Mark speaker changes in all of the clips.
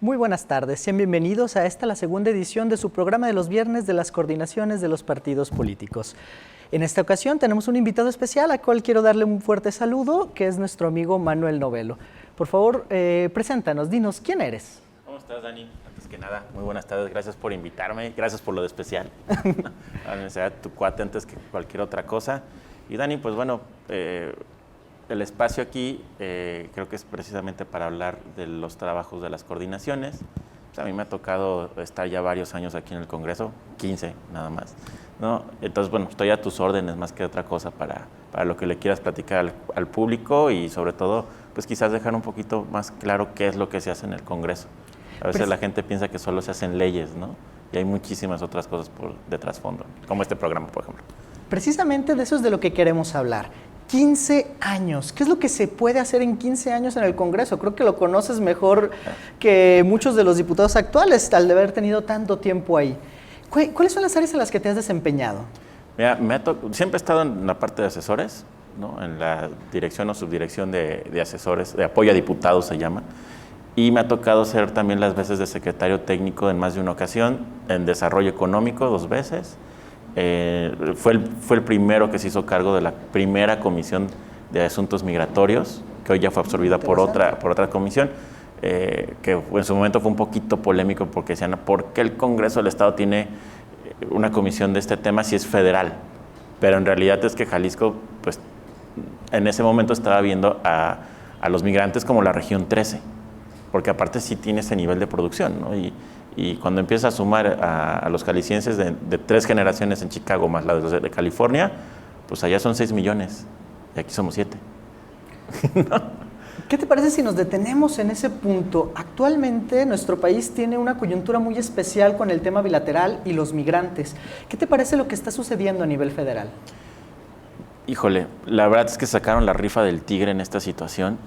Speaker 1: Muy buenas tardes, sean bienvenidos a esta la segunda edición de su programa de los viernes de las coordinaciones de los partidos políticos. En esta ocasión tenemos un invitado especial al cual quiero darle un fuerte saludo, que es nuestro amigo Manuel Novelo. Por favor, preséntanos, dinos, ¿quién eres?
Speaker 2: ¿Cómo estás, Dani? Antes que nada, muy buenas tardes, gracias por invitarme, gracias por lo de especial. A mí será tu cuate antes que cualquier otra cosa. Y Dani, pues bueno, el espacio aquí creo que es precisamente para hablar de los trabajos de las coordinaciones. Pues a mí me ha tocado estar ya varios años aquí en el Congreso, 15 nada más, ¿no? Entonces, bueno, estoy a tus órdenes más que otra cosa para lo que le quieras platicar al público y sobre todo, pues quizás dejar un poquito más claro qué es lo que se hace en el Congreso. A veces la gente piensa que solo se hacen leyes, ¿no? Y hay muchísimas otras cosas de trasfondo, como este programa, por ejemplo.
Speaker 1: Precisamente de eso es de lo que queremos hablar. 15 años. ¿Qué es lo que se puede hacer en 15 años en el Congreso? Creo que lo conoces mejor que muchos de los diputados actuales, al de haber tenido tanto tiempo ahí. ¿Cuáles son las áreas en las que te has desempeñado?
Speaker 2: Mira, siempre he estado en la parte de asesores, ¿no? En la dirección o subdirección de asesores, de apoyo a diputados se llama. Y me ha tocado ser también las veces de secretario técnico en más de una ocasión, en desarrollo económico 2 veces. Fue el primero que se hizo cargo de la primera comisión de asuntos migratorios, que hoy ya fue absorbida por otra comisión, que en su momento fue un poquito polémico porque decían, ¿por qué el Congreso del Estado tiene una comisión de este tema si es federal? Pero en realidad es que Jalisco, pues, en ese momento estaba viendo a los migrantes como la región 13, porque aparte sí tiene ese nivel de producción, ¿no? Y cuando empiezas a sumar a los jaliscienses de 3 generaciones en Chicago más la de California, pues allá son 6 millones y aquí somos 7. ¿No?
Speaker 1: ¿Qué te parece si nos detenemos en ese punto? Actualmente nuestro país tiene una coyuntura muy especial con el tema bilateral y los migrantes. ¿Qué te parece lo que está sucediendo a nivel federal?
Speaker 2: Híjole, la verdad es que sacaron la rifa del tigre en esta situación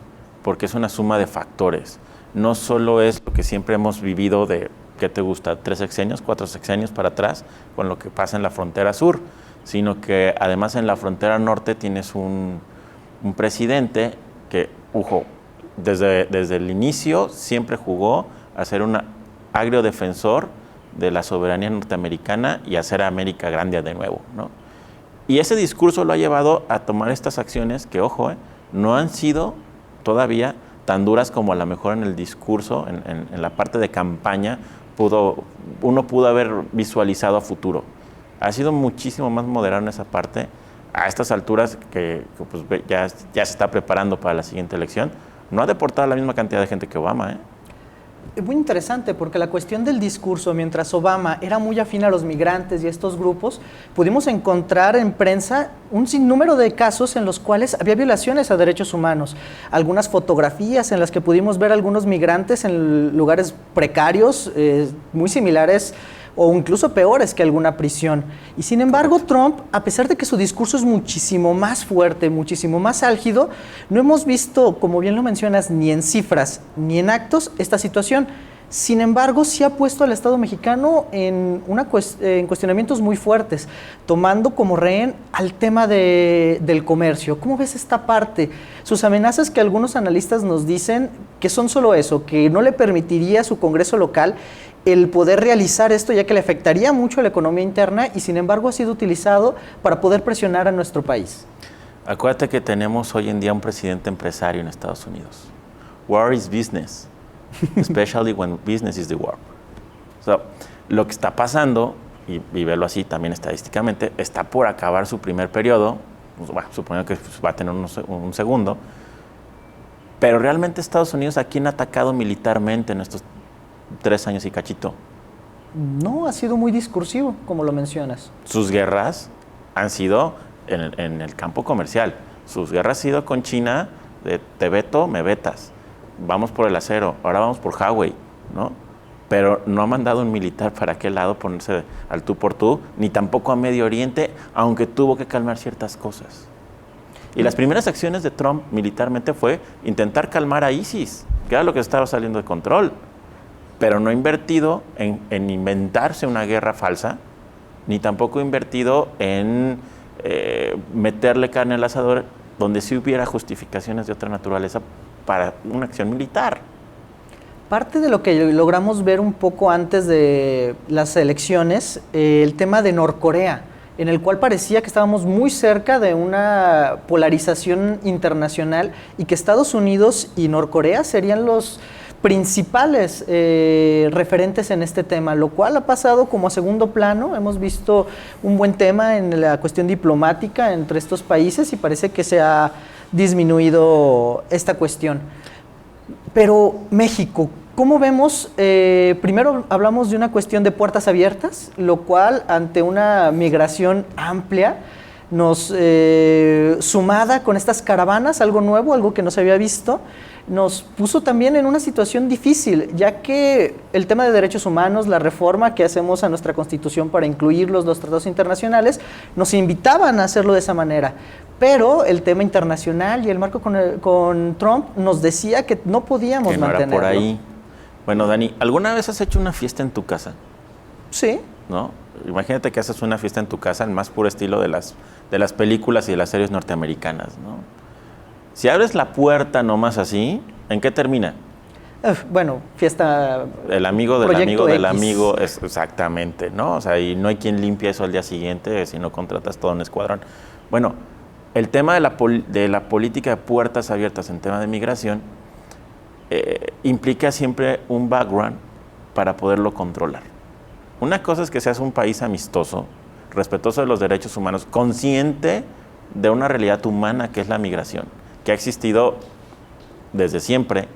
Speaker 2: porque es una suma de factores. No solo es lo que siempre hemos vivido de, ¿qué te gusta? 3 sexenios, 4 sexenios para atrás, con lo que pasa en la frontera sur, sino que además en la frontera norte tienes un presidente que, desde el inicio siempre jugó a ser un agrio defensor de la soberanía norteamericana y hacer a América grande de nuevo, ¿no? Y ese discurso lo ha llevado a tomar estas acciones que, no han sido todavía tan duras como a lo mejor en el discurso, en la parte de campaña, uno pudo haber visualizado a futuro. Ha sido muchísimo más moderado en esa parte. A estas alturas que pues, ya se está preparando para la siguiente elección, no ha deportado a la misma cantidad de gente que Obama, ¿eh?
Speaker 1: Es muy interesante porque la cuestión del discurso, mientras Obama era muy afín a los migrantes y a estos grupos, pudimos encontrar en prensa un sinnúmero de casos en los cuales había violaciones a derechos humanos. Algunas fotografías en las que pudimos ver a algunos migrantes en lugares precarios, muy similares o incluso peores que alguna prisión. Y sin embargo, Trump, a pesar de que su discurso es muchísimo más fuerte, muchísimo más álgido, no hemos visto, como bien lo mencionas, ni en cifras ni en actos esta situación. Sin embargo, sí ha puesto al Estado mexicano en cuestionamientos muy fuertes, tomando como rehén al tema del comercio. ¿Cómo ves esta parte? Sus amenazas que algunos analistas nos dicen que son solo eso, que no le permitiría a su Congreso local el poder realizar esto, ya que le afectaría mucho a la economía interna y sin embargo ha sido utilizado para poder presionar a nuestro país.
Speaker 2: Acuérdate que tenemos hoy en día un presidente empresario en Estados Unidos. War is business, especially when business is the war. So, lo que está pasando, y verlo así también estadísticamente, está por acabar su primer periodo, pues, bueno, supongo que va a tener un segundo, pero realmente Estados Unidos, ¿a quién ha atacado militarmente en estos 3 años y cachito?
Speaker 1: No, ha sido muy discursivo, como lo mencionas.
Speaker 2: Sus guerras han sido en el campo comercial. Sus guerras han sido con China, de te veto, me vetas. Vamos por el acero, ahora vamos por Huawei, ¿no? Pero no ha mandado un militar para aquel lado ponerse al tú por tú, ni tampoco a Medio Oriente, aunque tuvo que calmar ciertas cosas. Y las primeras acciones de Trump militarmente fue intentar calmar a ISIS, que era lo que estaba saliendo de control, pero no ha invertido en inventarse una guerra falsa, ni tampoco ha invertido en meterle carne al asador donde sí hubiera justificaciones de otra naturaleza para una acción militar.
Speaker 1: Parte de lo que logramos ver un poco antes de las elecciones, el tema de Norcorea, en el cual parecía que estábamos muy cerca de una polarización internacional y que Estados Unidos y Norcorea serían los principales referentes en este tema, lo cual ha pasado como a segundo plano. Hemos visto un buen tema en la cuestión diplomática entre estos países y parece que se ha disminuido esta cuestión. Pero México, ¿cómo vemos? Primero hablamos de una cuestión de puertas abiertas, lo cual ante una migración amplia, sumada con estas caravanas, algo nuevo, algo que no se había visto, nos puso también en una situación difícil, ya que el tema de derechos humanos, la reforma que hacemos a nuestra Constitución para incluirlos, los tratados internacionales, nos invitaban a hacerlo de esa manera. Pero el tema internacional y el marco con Trump nos decía que no podíamos mantenerlo.
Speaker 2: Era por ahí. Bueno, Dani, ¿alguna vez has hecho una fiesta en tu casa?
Speaker 1: Sí.
Speaker 2: ¿No? Imagínate que haces una fiesta en tu casa, el más puro estilo de las películas y de las series norteamericanas, ¿no? Si abres la puerta nomás así, ¿en qué termina?
Speaker 1: Bueno, fiesta...
Speaker 2: El amigo del amigo
Speaker 1: X.
Speaker 2: del amigo, es exactamente, ¿no? O sea, y no hay quien limpie eso al día siguiente si no contratas todo un escuadrón. Bueno, el tema de la política de puertas abiertas en tema de migración implica siempre un background para poderlo controlar. Una cosa es que seas un país amistoso, respetuoso de los derechos humanos, consciente de una realidad humana que es la migración, que ha existido desde siempre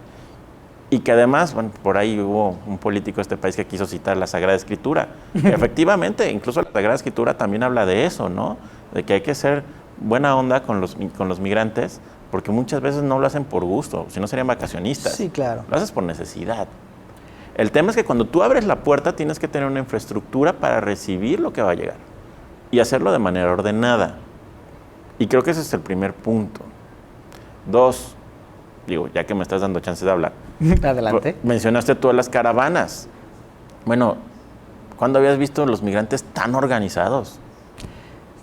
Speaker 2: y que además, bueno, por ahí hubo un político de este país que quiso citar la Sagrada Escritura. Efectivamente, incluso la Sagrada Escritura también habla de eso, ¿no? De que hay que ser buena onda con los migrantes, porque muchas veces no lo hacen por gusto, si no serían vacacionistas.
Speaker 1: Sí, claro.
Speaker 2: Lo haces por necesidad. El tema es que cuando tú abres la puerta tienes que tener una infraestructura para recibir lo que va a llegar y hacerlo de manera ordenada. Y creo que ese es el primer punto. 2, digo, ya que me estás dando chance de hablar.
Speaker 1: Adelante.
Speaker 2: Mencionaste tú a las caravanas. Bueno, ¿cuándo habías visto los migrantes tan organizados?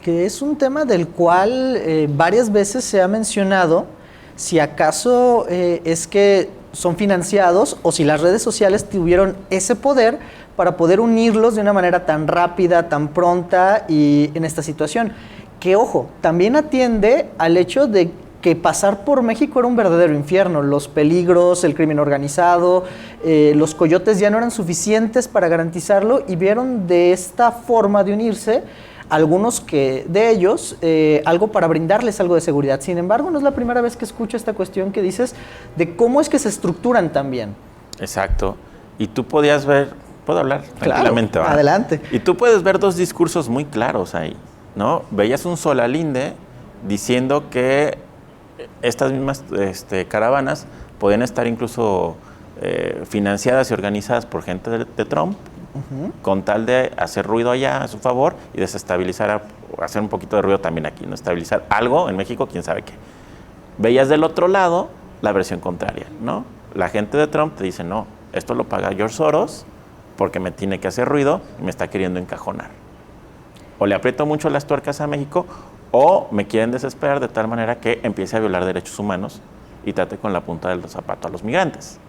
Speaker 1: Que es un tema del cual varias veces se ha mencionado, si acaso es que son financiados o si las redes sociales tuvieron ese poder para poder unirlos de una manera tan rápida, tan pronta y en esta situación. Que, ojo, también atiende al hecho de que pasar por México era un verdadero infierno. Los peligros, el crimen organizado, los coyotes ya no eran suficientes para garantizarlo y vieron de esta forma de unirse algunos de ellos, algo para brindarles algo de seguridad. Sin embargo, no es la primera vez que escucho esta cuestión que dices de cómo es que se estructuran también.
Speaker 2: Exacto. Y tú podías ver, ¿puedo hablar? Tranquilamente.
Speaker 1: Claro, adelante.
Speaker 2: Y tú puedes ver dos discursos muy claros ahí, ¿no? Veías un Solalinde diciendo que estas mismas caravanas podían estar incluso financiadas y organizadas por gente de Trump, con tal de hacer ruido allá a su favor y desestabilizar, hacer un poquito de ruido también aquí, ¿no? Estabilizar algo en México, quién sabe qué. Veías del otro lado la versión contraria, ¿no? La gente de Trump te dice, no, esto lo paga George Soros porque me tiene que hacer ruido y me está queriendo encajonar. O le aprieto mucho las tuercas a México o me quieren desesperar de tal manera que empiece a violar derechos humanos y trate con la punta del zapato a los migrantes.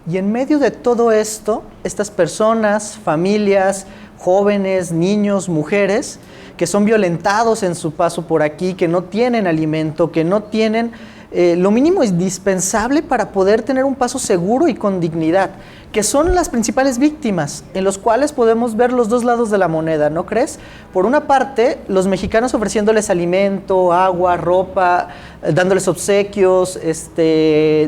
Speaker 1: Y en medio de todo esto, estas personas, familias, jóvenes, niños, mujeres, que son violentados en su paso por aquí, que no tienen alimento, que no tienen lo mínimo indispensable para poder tener un paso seguro y con dignidad, que son las principales víctimas, en los cuales podemos ver los dos lados de la moneda, ¿no crees? Por una parte, los mexicanos ofreciéndoles alimento, agua, ropa, dándoles obsequios,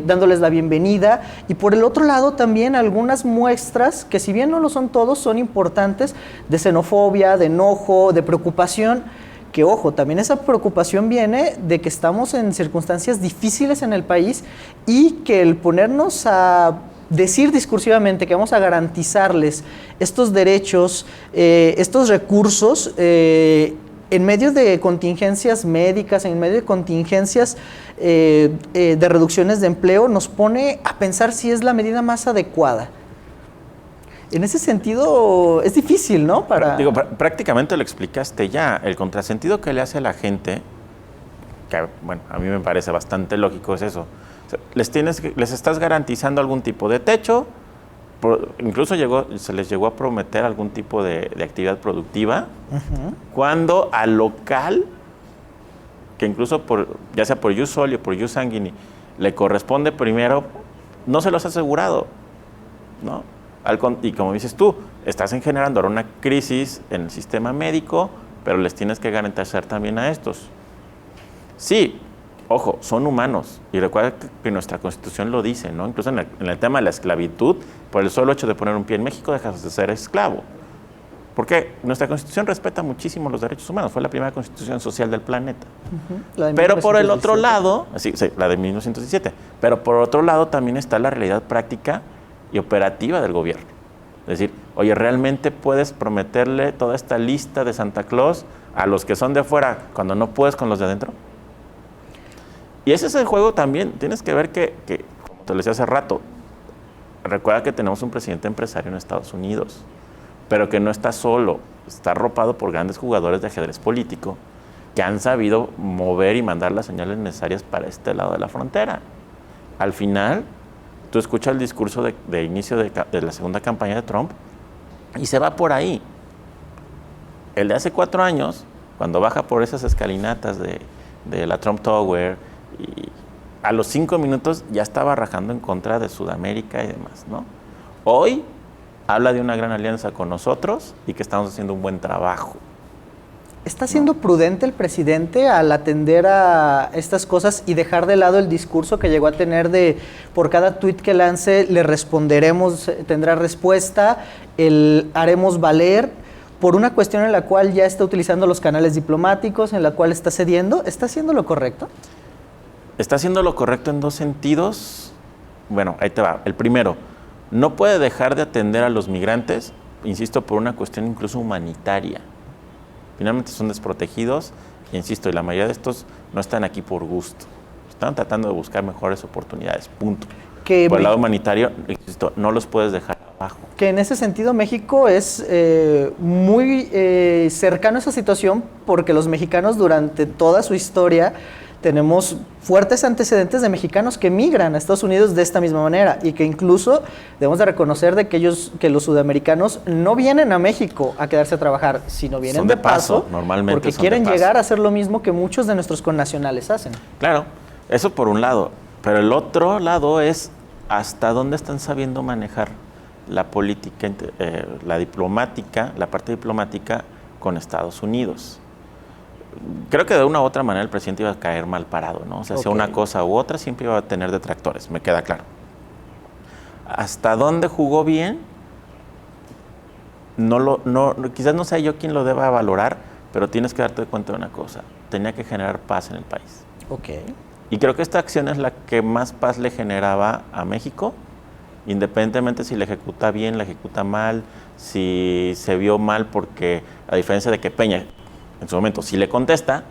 Speaker 1: dándoles la bienvenida, y por el otro lado también algunas muestras, que si bien no lo son todos, son importantes, de xenofobia, de enojo, de preocupación, que ojo, también esa preocupación viene de que estamos en circunstancias difíciles en el país y que el ponernos a decir discursivamente que vamos a garantizarles estos derechos, estos recursos, en medio de contingencias médicas, en medio de contingencias de reducciones de empleo, nos pone a pensar si es la medida más adecuada. En ese sentido es difícil, ¿no?
Speaker 2: Digo, prácticamente lo explicaste ya. El contrasentido que le hace a la gente, que bueno, a mí me parece bastante lógico, es eso. O sea, les estás garantizando algún tipo de techo, incluso se les llegó a prometer algún tipo de actividad productiva, cuando al local, que incluso ya sea por ius soli o por ius sanguinis, le corresponde primero, no se los ha asegurado, ¿no? Y como dices tú, estás generando ahora una crisis en el sistema médico, pero les tienes que garantizar también a estos. Sí, ojo, son humanos. Y recuerda que nuestra Constitución lo dice, ¿no? Incluso en el tema de la esclavitud, por el solo hecho de poner un pie en México, dejas de ser esclavo. Porque nuestra Constitución respeta muchísimo los derechos humanos. Fue la primera Constitución social del planeta. Pero por el otro lado, sí, la de 1917, pero por otro lado también está la realidad práctica y operativa del gobierno. Es decir, oye, ¿realmente puedes prometerle toda esta lista de Santa Claus a los que son de afuera cuando no puedes con los de adentro? Y ese es el juego también. Tienes que ver que, como te lo decía hace rato, recuerda que tenemos un presidente empresario en Estados Unidos, pero que no está solo, está arropado por grandes jugadores de ajedrez político que han sabido mover y mandar las señales necesarias para este lado de la frontera. Al final, tú escuchas el discurso de inicio de la segunda campaña de Trump y se va por ahí. El de hace 4 años, cuando baja por esas escalinatas de la Trump Tower, y a los 5 minutos ya estaba rajando en contra de Sudamérica y demás, ¿no? Hoy habla de una gran alianza con nosotros y que estamos haciendo un buen trabajo.
Speaker 1: ¿Está siendo prudente el presidente al atender a estas cosas y dejar de lado el discurso que llegó a tener de por cada tuit que lance le responderemos, tendrá respuesta, el haremos valer, por una cuestión en la cual ya está utilizando los canales diplomáticos, en la cual está cediendo? ¿Está haciendo lo correcto?
Speaker 2: Está haciendo lo correcto en 2 sentidos. Bueno, ahí te va. El primero, no puede dejar de atender a los migrantes, insisto, por una cuestión incluso humanitaria. Finalmente son desprotegidos, e insisto, y la mayoría de estos no están aquí por gusto. Están tratando de buscar mejores oportunidades, punto. Por el lado humanitario, insisto, no los puedes dejar abajo. Que
Speaker 1: en ese sentido México es muy cercano a esa situación, porque los mexicanos durante toda su historia tenemos fuertes antecedentes de mexicanos que migran a Estados Unidos de esta misma manera, y que incluso debemos de reconocer de que los sudamericanos no vienen a México a quedarse a trabajar, sino vienen de paso,
Speaker 2: normalmente
Speaker 1: porque quieren llegar a hacer lo mismo que muchos de nuestros connacionales hacen.
Speaker 2: Claro, eso por un lado, pero el otro lado es hasta dónde están sabiendo manejar la política, la diplomática, la parte diplomática con Estados Unidos. Creo que de una u otra manera el presidente iba a caer mal parado, ¿no? O sea, sea una cosa u otra, siempre iba a tener detractores, me queda claro. ¿Hasta dónde jugó bien? Quizás no sea yo quien lo deba valorar, pero tienes que darte cuenta de una cosa: tenía que generar paz en el país. Y creo que esta acción es la que más paz le generaba a México, independientemente si la ejecuta bien, la ejecuta mal, si se vio mal, porque a diferencia de que Peña en su momento si le contesta,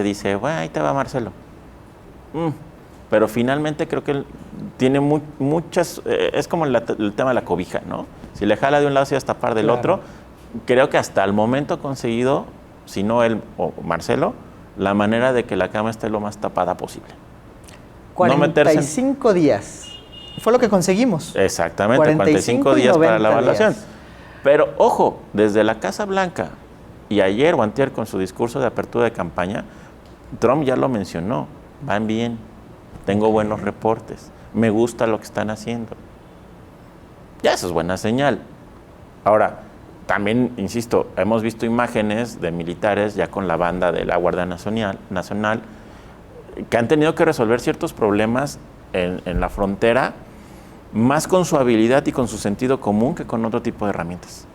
Speaker 2: dice, bueno, ahí te va Marcelo. Pero finalmente creo que tiene muchas, es como el tema de la cobija, ¿no? Si le jala de un lado, se va a tapar del otro. Creo que hasta el momento ha conseguido, si no él o Marcelo, la manera de que la cama esté lo más tapada posible.
Speaker 1: 45 días. Fue lo que conseguimos.
Speaker 2: Exactamente, 45 días para la evaluación. Pero ojo, desde la Casa Blanca, y ayer o antier con su discurso de apertura de campaña, Trump ya lo mencionó: van bien, tengo buenos reportes, me gusta lo que están haciendo. Ya eso es buena señal. Ahora, también, insisto, hemos visto imágenes de militares ya con la banda de la Guardia Nacional que han tenido que resolver ciertos problemas en la frontera, más con su habilidad y con su sentido común que con otro tipo de herramientas.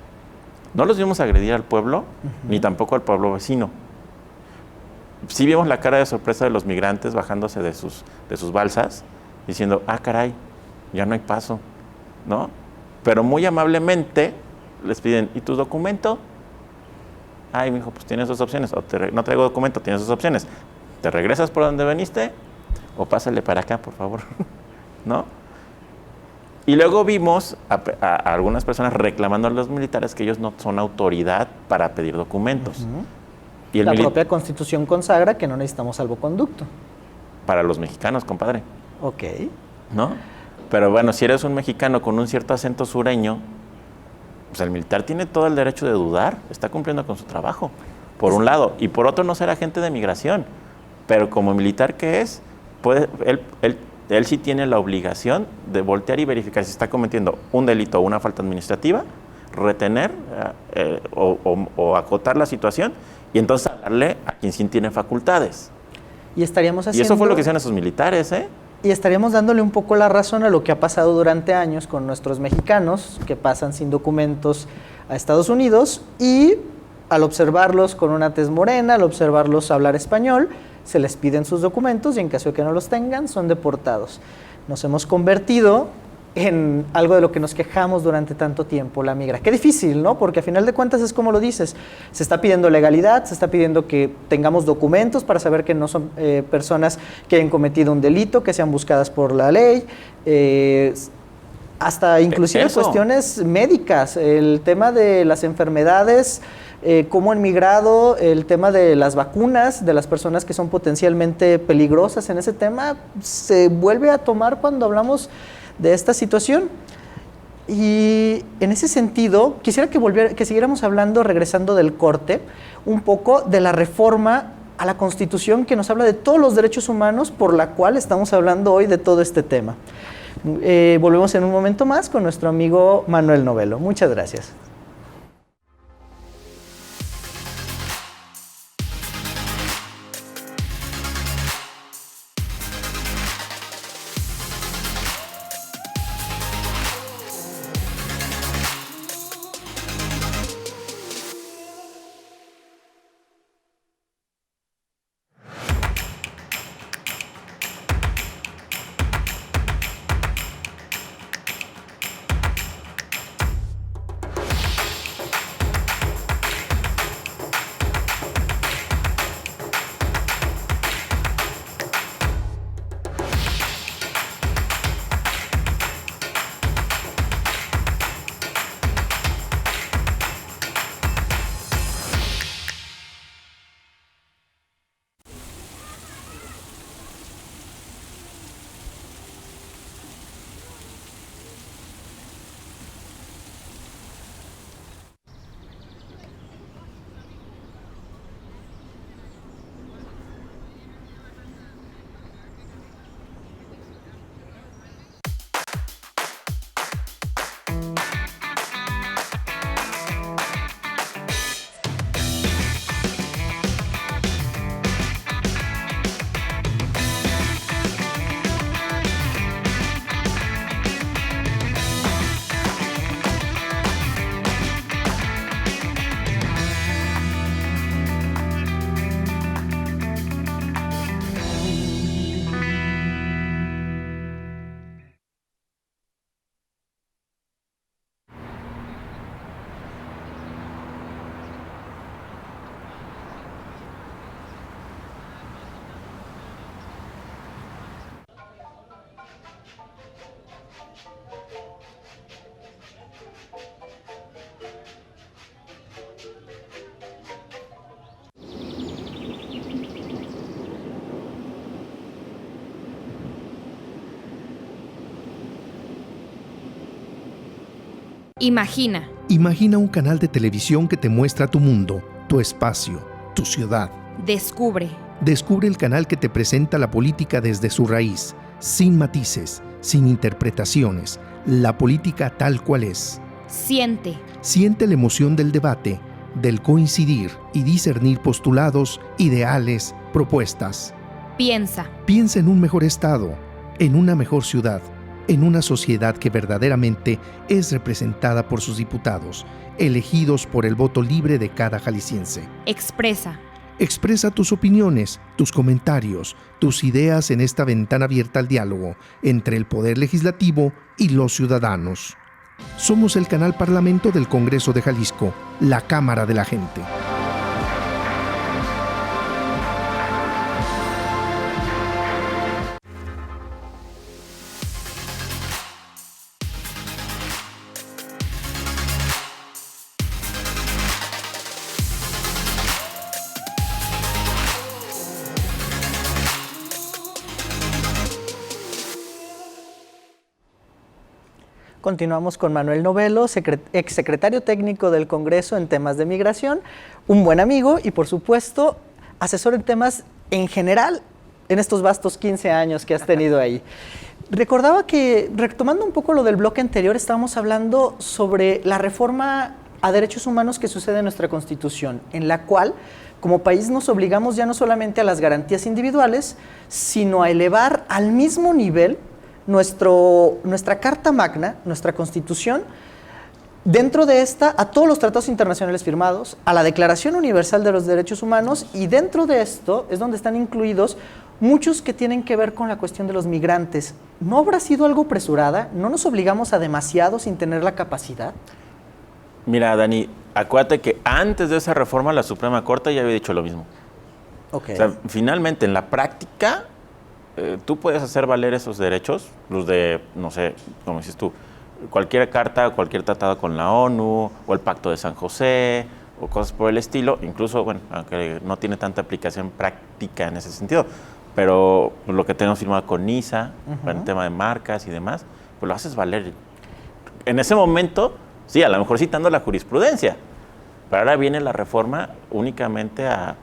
Speaker 2: No los vimos agredir al pueblo, ni tampoco al pueblo vecino. Sí vimos la cara de sorpresa de los migrantes bajándose de sus balsas, diciendo, caray, ya no hay paso, ¿no? Pero muy amablemente les piden, ¿y tu documento? Ay, mijo, pues tienes 2 opciones. O no traigo documento, tienes 2 opciones. ¿Te regresas por donde veniste? O pásale para acá, por favor, ¿no? Y luego vimos a algunas personas reclamando a los militares que ellos no son autoridad para pedir documentos. Y
Speaker 1: la propia Constitución consagra que no necesitamos salvoconducto.
Speaker 2: Para los mexicanos, compadre.
Speaker 1: Ok.
Speaker 2: ¿No? Pero bueno, si eres un mexicano con un cierto acento sureño, pues el militar tiene todo el derecho de dudar, está cumpliendo con su trabajo, por un lado. Y por otro, no ser agente de migración. Pero como militar que es, él sí tiene la obligación de voltear y verificar si está cometiendo un delito o una falta administrativa, retener o acotar la situación y entonces hablarle a quien sí tiene facultades.
Speaker 1: Y estaríamos haciendo...
Speaker 2: Y eso fue lo que hicieron esos militares, ¿eh?
Speaker 1: Y estaríamos dándole un poco la razón a lo que ha pasado durante años con nuestros mexicanos que pasan sin documentos a Estados Unidos y al observarlos con una tez morena, al observarlos hablar español, se les piden sus documentos y en caso de que no los tengan, son deportados. Nos hemos convertido en algo de lo que nos quejamos durante tanto tiempo, la migra. Qué difícil, ¿no? Porque a final de cuentas es como lo dices, se está pidiendo legalidad, se está pidiendo que tengamos documentos para saber que no son personas que hayan cometido un delito, que sean buscadas por la ley, hasta inclusive cuestiones médicas, el tema de las enfermedades, cómo han migrado, el tema de las vacunas, de las personas que son potencialmente peligrosas en ese tema, se vuelve a tomar cuando hablamos de esta situación. Y en ese sentido, quisiera que siguiéramos hablando, regresando del corte, un poco de la reforma a la Constitución que nos habla de todos los derechos humanos por la cual estamos hablando hoy de todo este tema. Volvemos en un momento más con nuestro amigo Manuel Novelo. Muchas gracias.
Speaker 3: Imagina.
Speaker 4: Imagina un canal de televisión que te muestra tu mundo, tu espacio, tu ciudad.
Speaker 3: Descubre.
Speaker 4: Descubre el canal que te presenta la política desde su raíz, sin matices, sin interpretaciones, la política tal cual es.
Speaker 3: Siente.
Speaker 4: Siente la emoción del debate, del coincidir y discernir postulados, ideales, propuestas.
Speaker 3: Piensa.
Speaker 4: Piensa en un mejor estado, en una mejor ciudad, en una sociedad que verdaderamente es representada por sus diputados, elegidos por el voto libre de cada jalisciense.
Speaker 3: Expresa.
Speaker 4: Expresa tus opiniones, tus comentarios, tus ideas en esta ventana abierta al diálogo entre el Poder Legislativo y los ciudadanos. Somos el canal Parlamento del Congreso de Jalisco, la Cámara de la Gente.
Speaker 1: Continuamos con Manuel Novelo, exsecretario técnico del Congreso en temas de migración, un buen amigo y, por supuesto, asesor en temas en general en estos vastos 15 años que has tenido ahí. Recordaba que, retomando un poco lo del bloque anterior, estábamos hablando sobre la reforma a derechos humanos que sucede en nuestra Constitución, en la cual, como país, nos obligamos ya no solamente a las garantías individuales, sino a elevar al mismo nivel nuestra Carta Magna, nuestra Constitución, dentro de esta, a todos los tratados internacionales firmados, a la Declaración Universal de los Derechos Humanos, y dentro de esto es donde están incluidos muchos que tienen que ver con la cuestión de los migrantes. ¿No habrá sido algo apresurada? ¿No nos obligamos a demasiado sin tener la capacidad?
Speaker 2: Mira, Dani, acuérdate que antes de esa reforma la Suprema Corte ya había dicho lo mismo.
Speaker 1: Okay.
Speaker 2: O sea, finalmente, en la práctica, tú puedes hacer valer esos derechos, los de, no sé, como dices tú, cualquier carta, cualquier tratado con la ONU, o el Pacto de San José, o cosas por el estilo, incluso, bueno, aunque no tiene tanta aplicación práctica en ese sentido, pero lo que tenemos firmado con NISA, en el tema de marcas y demás, pues lo haces valer. En ese momento, sí, a lo mejor citando la jurisprudencia, pero ahora viene la reforma únicamente a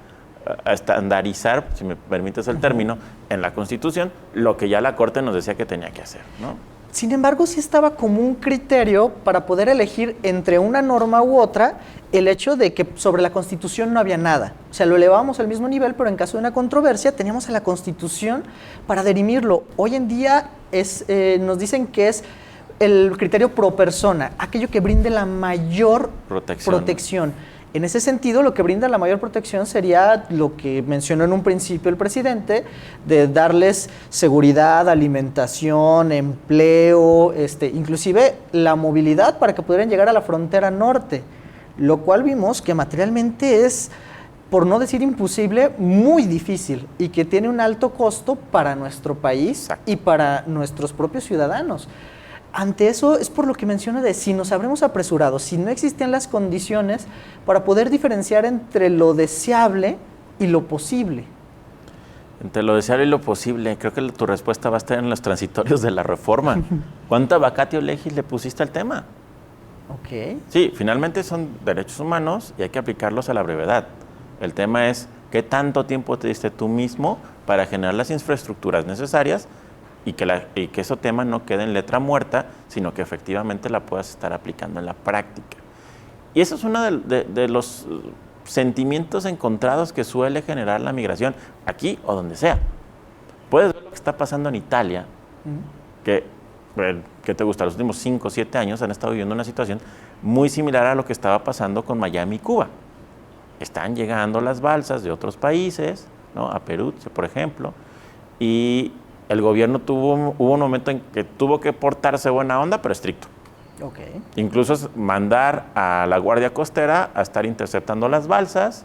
Speaker 2: estandarizar, si me permites el término, en la Constitución, lo que ya la Corte nos decía que tenía que hacer, ¿no?
Speaker 1: Sin embargo, sí estaba como un criterio para poder elegir entre una norma u otra el hecho de que sobre la Constitución no había nada. O sea, lo elevábamos al mismo nivel, pero en caso de una controversia teníamos a la Constitución para dirimirlo. Hoy en día nos dicen que es el criterio pro persona, aquello que brinde la mayor protección. En ese sentido, lo que brinda la mayor protección sería lo que mencionó en un principio el presidente, de darles seguridad, alimentación, empleo, inclusive la movilidad para que pudieran llegar a la frontera norte, lo cual vimos que materialmente es, por no decir imposible, muy difícil y que tiene un alto costo para nuestro país y para nuestros propios ciudadanos. Ante eso es por lo que menciono de si nos habremos apresurado, si no existían las condiciones para poder diferenciar entre lo deseable y lo posible.
Speaker 2: Entre lo deseable y lo posible, creo que tu respuesta va a estar en los transitorios de la reforma. ¿Cuánta vacatio legis le pusiste al tema?
Speaker 1: Ok.
Speaker 2: Sí, finalmente son derechos humanos y hay que aplicarlos a la brevedad. El tema es qué tanto tiempo te diste tú mismo para generar las infraestructuras necesarias y que ese tema no quede en letra muerta, sino que efectivamente la puedas estar aplicando en la práctica. Y eso es uno de los sentimientos encontrados que suele generar la migración, aquí o donde sea. Puedes ver lo que está pasando en Italia, que te gusta, los últimos 5 o 7 años han estado viviendo una situación muy similar a lo que estaba pasando con Miami y Cuba. Están llegando las balsas de otros países, ¿no? A Perú, por ejemplo, y el gobierno hubo un momento en que tuvo que portarse buena onda, pero estricto.
Speaker 1: Okay.
Speaker 2: Incluso mandar a la Guardia Costera a estar interceptando las balsas,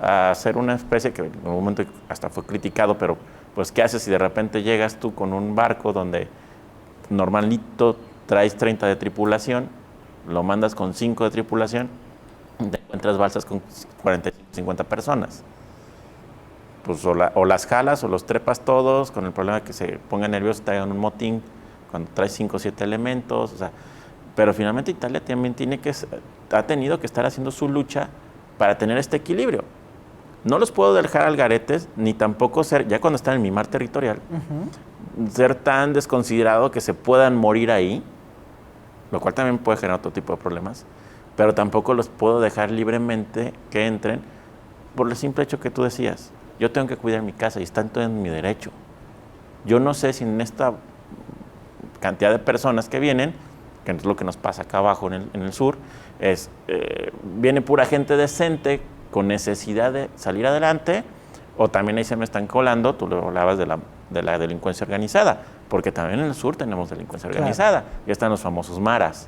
Speaker 2: a hacer una especie que en un momento hasta fue criticado, pero pues ¿qué haces si de repente llegas tú con un barco donde normalito traes 30 de tripulación, lo mandas con 5 de tripulación, te encuentras balsas con 45, 50 personas? Pues o las jalas o los trepas todos, con el problema de que se pongan nerviosos, te hagan un motín cuando traes 5 o 7 elementos, o sea, pero finalmente Italia también ha tenido que estar haciendo su lucha para tener este equilibrio. No los puedo dejar al garetes, ni tampoco ser, ya cuando están en mi mar territorial, ser tan desconsiderado que se puedan morir ahí, lo cual también puede generar otro tipo de problemas, pero tampoco los puedo dejar libremente que entren por el simple hecho que tú decías. Yo tengo que cuidar mi casa y está todo en mi derecho. Yo no sé si en esta cantidad de personas que vienen, que es lo que nos pasa acá abajo en el sur, viene pura gente decente con necesidad de salir adelante, o también ahí se me están colando, tú lo hablabas de la delincuencia organizada, porque también en el sur tenemos delincuencia organizada. Ya están los famosos maras,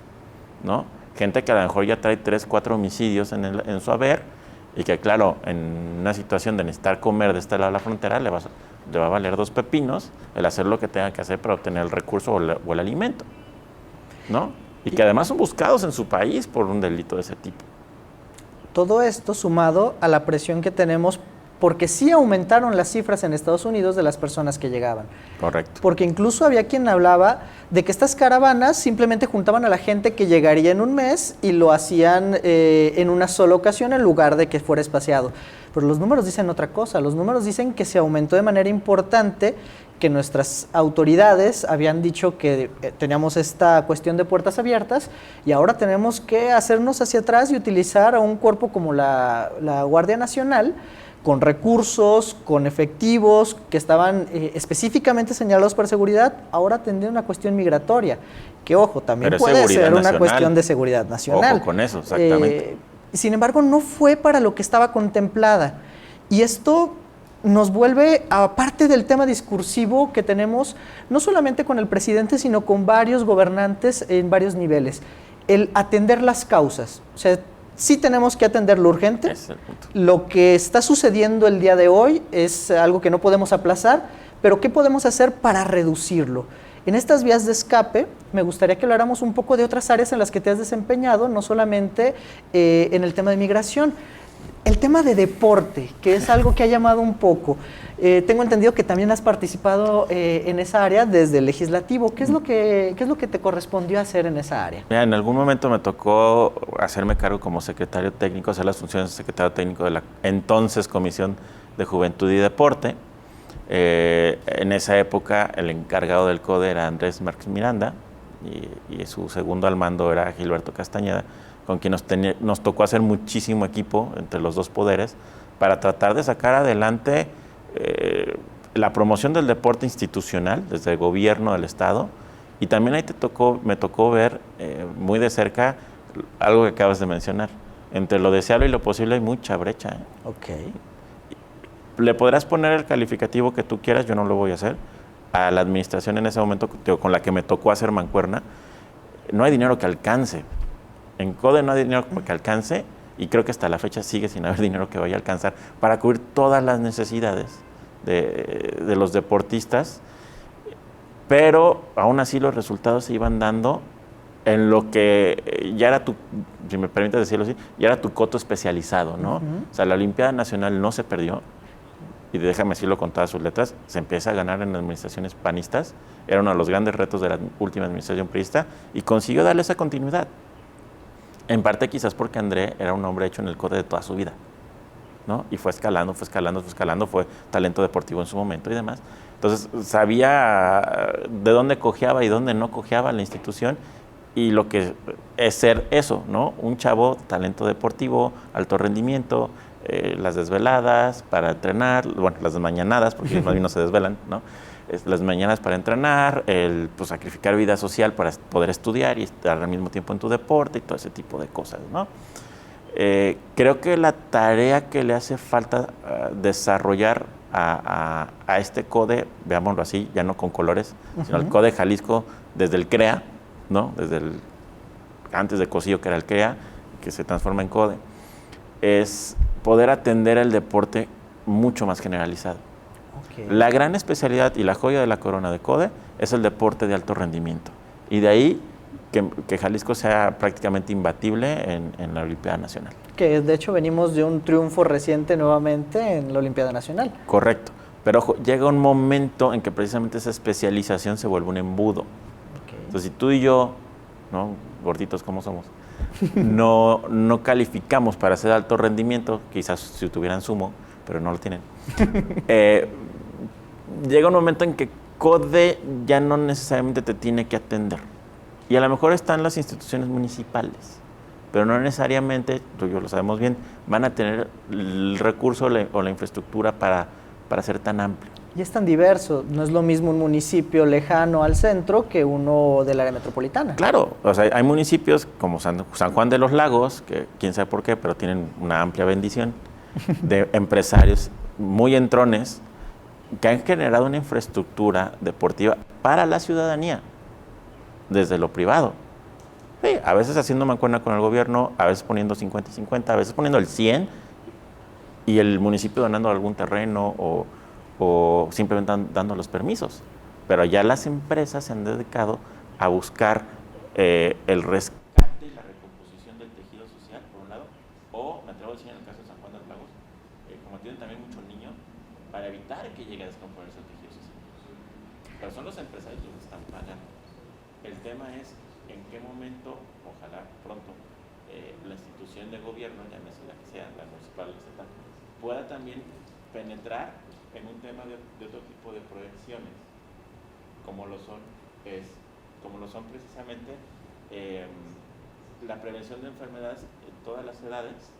Speaker 2: ¿no? Gente que a lo mejor ya trae 3, 4 homicidios en su haber, y que claro, en una situación de necesitar comer de este lado de la frontera, le va a valer 2 pepinos el hacer lo que tenga que hacer para obtener el recurso o el alimento, ¿no? Y que además son buscados en su país por un delito de ese tipo.
Speaker 1: Todo esto sumado a la presión que tenemos porque sí aumentaron las cifras en Estados Unidos de las personas que llegaban.
Speaker 2: Correcto.
Speaker 1: Porque incluso había quien hablaba de que estas caravanas simplemente juntaban a la gente que llegaría en un mes y lo hacían en una sola ocasión en lugar de que fuera espaciado. Pero los números dicen otra cosa, los números dicen que se aumentó de manera importante, que nuestras autoridades habían dicho que teníamos esta cuestión de puertas abiertas y ahora tenemos que hacernos hacia atrás y utilizar a un cuerpo como la Guardia Nacional con recursos, con efectivos que estaban específicamente señalados para seguridad, ahora tendría una cuestión migratoria, que ojo, también
Speaker 2: Pero
Speaker 1: puede ser una
Speaker 2: nacional.
Speaker 1: Cuestión de seguridad nacional.
Speaker 2: Ojo con eso, exactamente.
Speaker 1: Sin embargo, no fue para lo que estaba contemplada. Y esto nos vuelve a parte del tema discursivo que tenemos, no solamente con el presidente, sino con varios gobernantes en varios niveles. El atender las causas. O sea, sí tenemos que atender lo urgente.
Speaker 2: Ese es el punto.
Speaker 1: Lo que está sucediendo el día de hoy es algo que no podemos aplazar, pero ¿qué podemos hacer para reducirlo? En estas vías de escape, me gustaría que habláramos un poco de otras áreas en las que te has desempeñado, no solamente en el tema de migración. El tema de deporte, que es algo que ha llamado un poco. Tengo entendido que también has participado en esa área desde el legislativo. ¿Qué es lo que te correspondió hacer en esa área?
Speaker 2: Mira, en algún momento me tocó hacerme cargo como secretario técnico, hacer las funciones de secretario técnico de la entonces Comisión de Juventud y Deporte. En esa época el encargado del CODE era Andrés Márquez Miranda y su segundo al mando era Gilberto Castañeda, con quien nos tocó hacer muchísimo equipo entre los dos poderes para tratar de sacar adelante la promoción del deporte institucional desde el gobierno del Estado, y también ahí me tocó ver muy de cerca algo que acabas de mencionar. Entre lo deseable y lo posible hay mucha brecha.
Speaker 1: Ok.
Speaker 2: Le podrás poner el calificativo que tú quieras, yo no lo voy a hacer. A la administración en ese momento con la que me tocó hacer mancuerna, no hay dinero que alcance. En CODE no hay dinero que alcance, y creo que hasta la fecha sigue sin haber dinero que vaya a alcanzar para cubrir todas las necesidades de los deportistas, pero aún así los resultados se iban dando en lo que ya era si me permites decirlo así, ya era tu coto especializado, ¿no? O sea, la Olimpiada Nacional no se perdió, y déjame decirlo con todas sus letras, se empieza a ganar en administraciones panistas, era uno de los grandes retos de la última administración priista, y consiguió darle esa continuidad. En parte quizás porque André era un hombre hecho en el CODE de toda su vida, ¿no? Y fue escalando, fue talento deportivo en su momento y demás. Entonces sabía de dónde cojeaba y dónde no cojeaba la institución, y lo que es ser eso, ¿no? Un chavo, talento deportivo, alto rendimiento, las desveladas para entrenar, bueno, las desmañanadas, porque más bien no se desvelan, ¿no? Las mañanas para entrenar, pues, sacrificar vida social para poder estudiar y estar al mismo tiempo en tu deporte y todo ese tipo de cosas, ¿no? Creo que la tarea que le hace falta desarrollar a este CODE, veámoslo así, ya no con colores, sino el CODE Jalisco desde el CREA, ¿no? Antes de Cosío, que era el CREA, que se transforma en CODE, es poder atender el deporte mucho más generalizado. Okay. La gran especialidad y la joya de la corona de CODE es el deporte de alto rendimiento. Y de ahí que Jalisco sea prácticamente imbatible en la Olimpiada Nacional. Que
Speaker 1: de hecho venimos de un triunfo reciente nuevamente en la Olimpiada Nacional.
Speaker 2: Correcto. Pero ojo, llega un momento en que precisamente esa especialización se vuelve un embudo. Okay. Entonces, si tú y yo, ¿no? Gorditos como somos, no calificamos para hacer alto rendimiento, quizás si tuvieran sumo, pero no lo tienen. Llega un momento en que CODE ya no necesariamente te tiene que atender. Y a lo mejor están las instituciones municipales, pero no necesariamente, tú y yo lo sabemos bien, van a tener el recurso o la infraestructura para ser tan amplio.
Speaker 1: Y es tan diverso, no es lo mismo un municipio lejano al centro que uno del área metropolitana.
Speaker 2: Claro, o sea, hay municipios como San Juan de los Lagos, que quién sabe por qué, pero tienen una amplia bendición, de empresarios muy entrones que han generado una infraestructura deportiva para la ciudadanía, desde lo privado. Sí, a veces haciendo mancuerna con el gobierno, a veces poniendo 50 y 50, a veces poniendo el 100 y el municipio donando algún terreno o simplemente dando los permisos. Pero ya las empresas se han dedicado a buscar el rescate y la recomposición del tejido social, por un lado, o me atrevo a decir en el caso de San Juan de los Lagos, como tienen también muchos niños para evitar que llegue a descomponerse el tejido social. Pero son los empresarios los que están pagando. El tema es en qué momento, ojalá pronto, la institución de gobierno, llámese la que sea, la municipal, la estatal, pueda también penetrar en un tema de otro tipo de proyecciones, como lo son precisamente la prevención de enfermedades en todas las edades,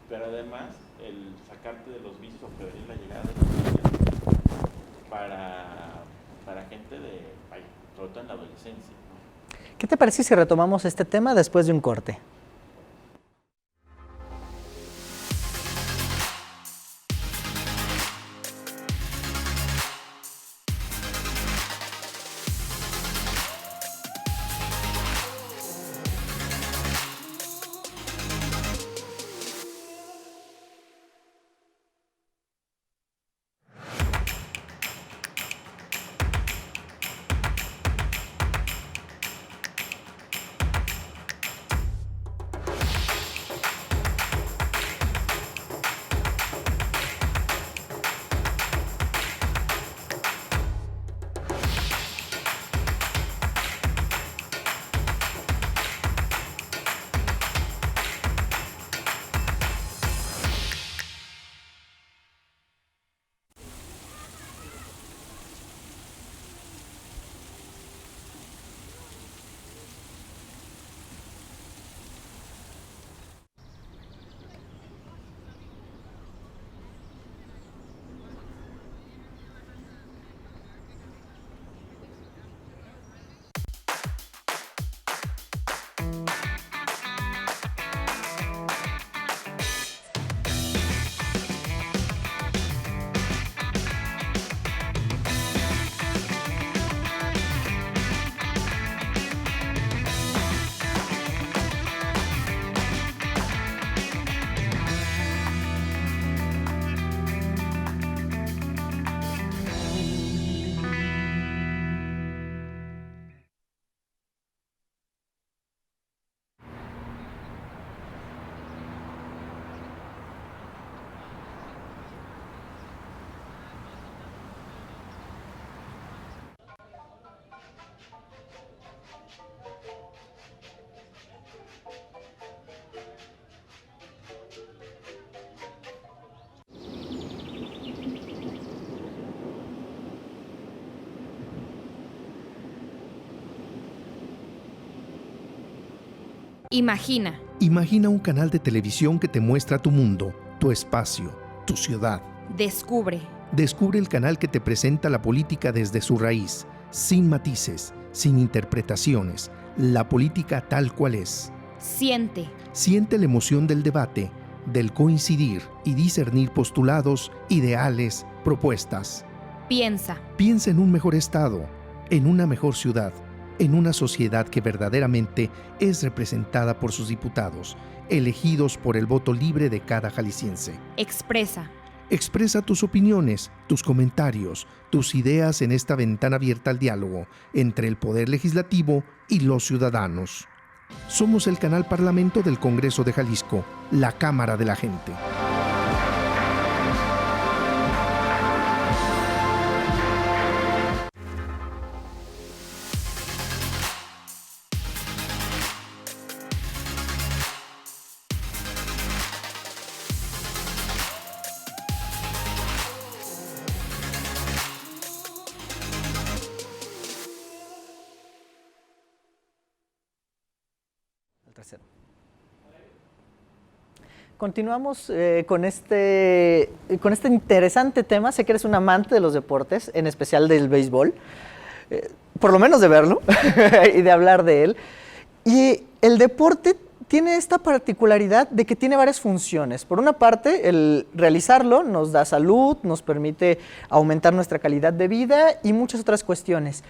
Speaker 2: pero además el sacarte de los vicios o prevenir la llegada de los vicios para gente sobre todo en la adolescencia, ¿no?
Speaker 1: ¿Qué te parece si retomamos este tema después de un corte?
Speaker 3: Imagina.
Speaker 4: Imagina un canal de televisión que te muestra tu mundo, tu espacio, tu ciudad.
Speaker 3: Descubre.
Speaker 4: Descubre el canal que te presenta la política desde su raíz, sin matices, sin interpretaciones, la política tal cual es.
Speaker 3: Siente.
Speaker 4: Siente la emoción del debate, del coincidir y discernir postulados, ideales, propuestas.
Speaker 3: Piensa.
Speaker 4: Piensa en un mejor estado, en una mejor ciudad, en una sociedad que verdaderamente es representada por sus diputados, elegidos por el voto libre de cada jalisciense.
Speaker 3: Expresa.
Speaker 4: Expresa tus opiniones, tus comentarios, tus ideas en esta ventana abierta al diálogo entre el Poder Legislativo y los ciudadanos. Somos el canal Parlamento del Congreso de Jalisco, la Cámara de la Gente.
Speaker 1: Tercero. Continuamos con este interesante tema. Sé que eres un amante de los deportes, en especial del béisbol, por lo menos de verlo y de hablar de él. Y el deporte tiene esta particularidad de que tiene varias funciones. Por una parte, el realizarlo nos da salud, nos permite aumentar nuestra calidad de vida y muchas otras cuestiones.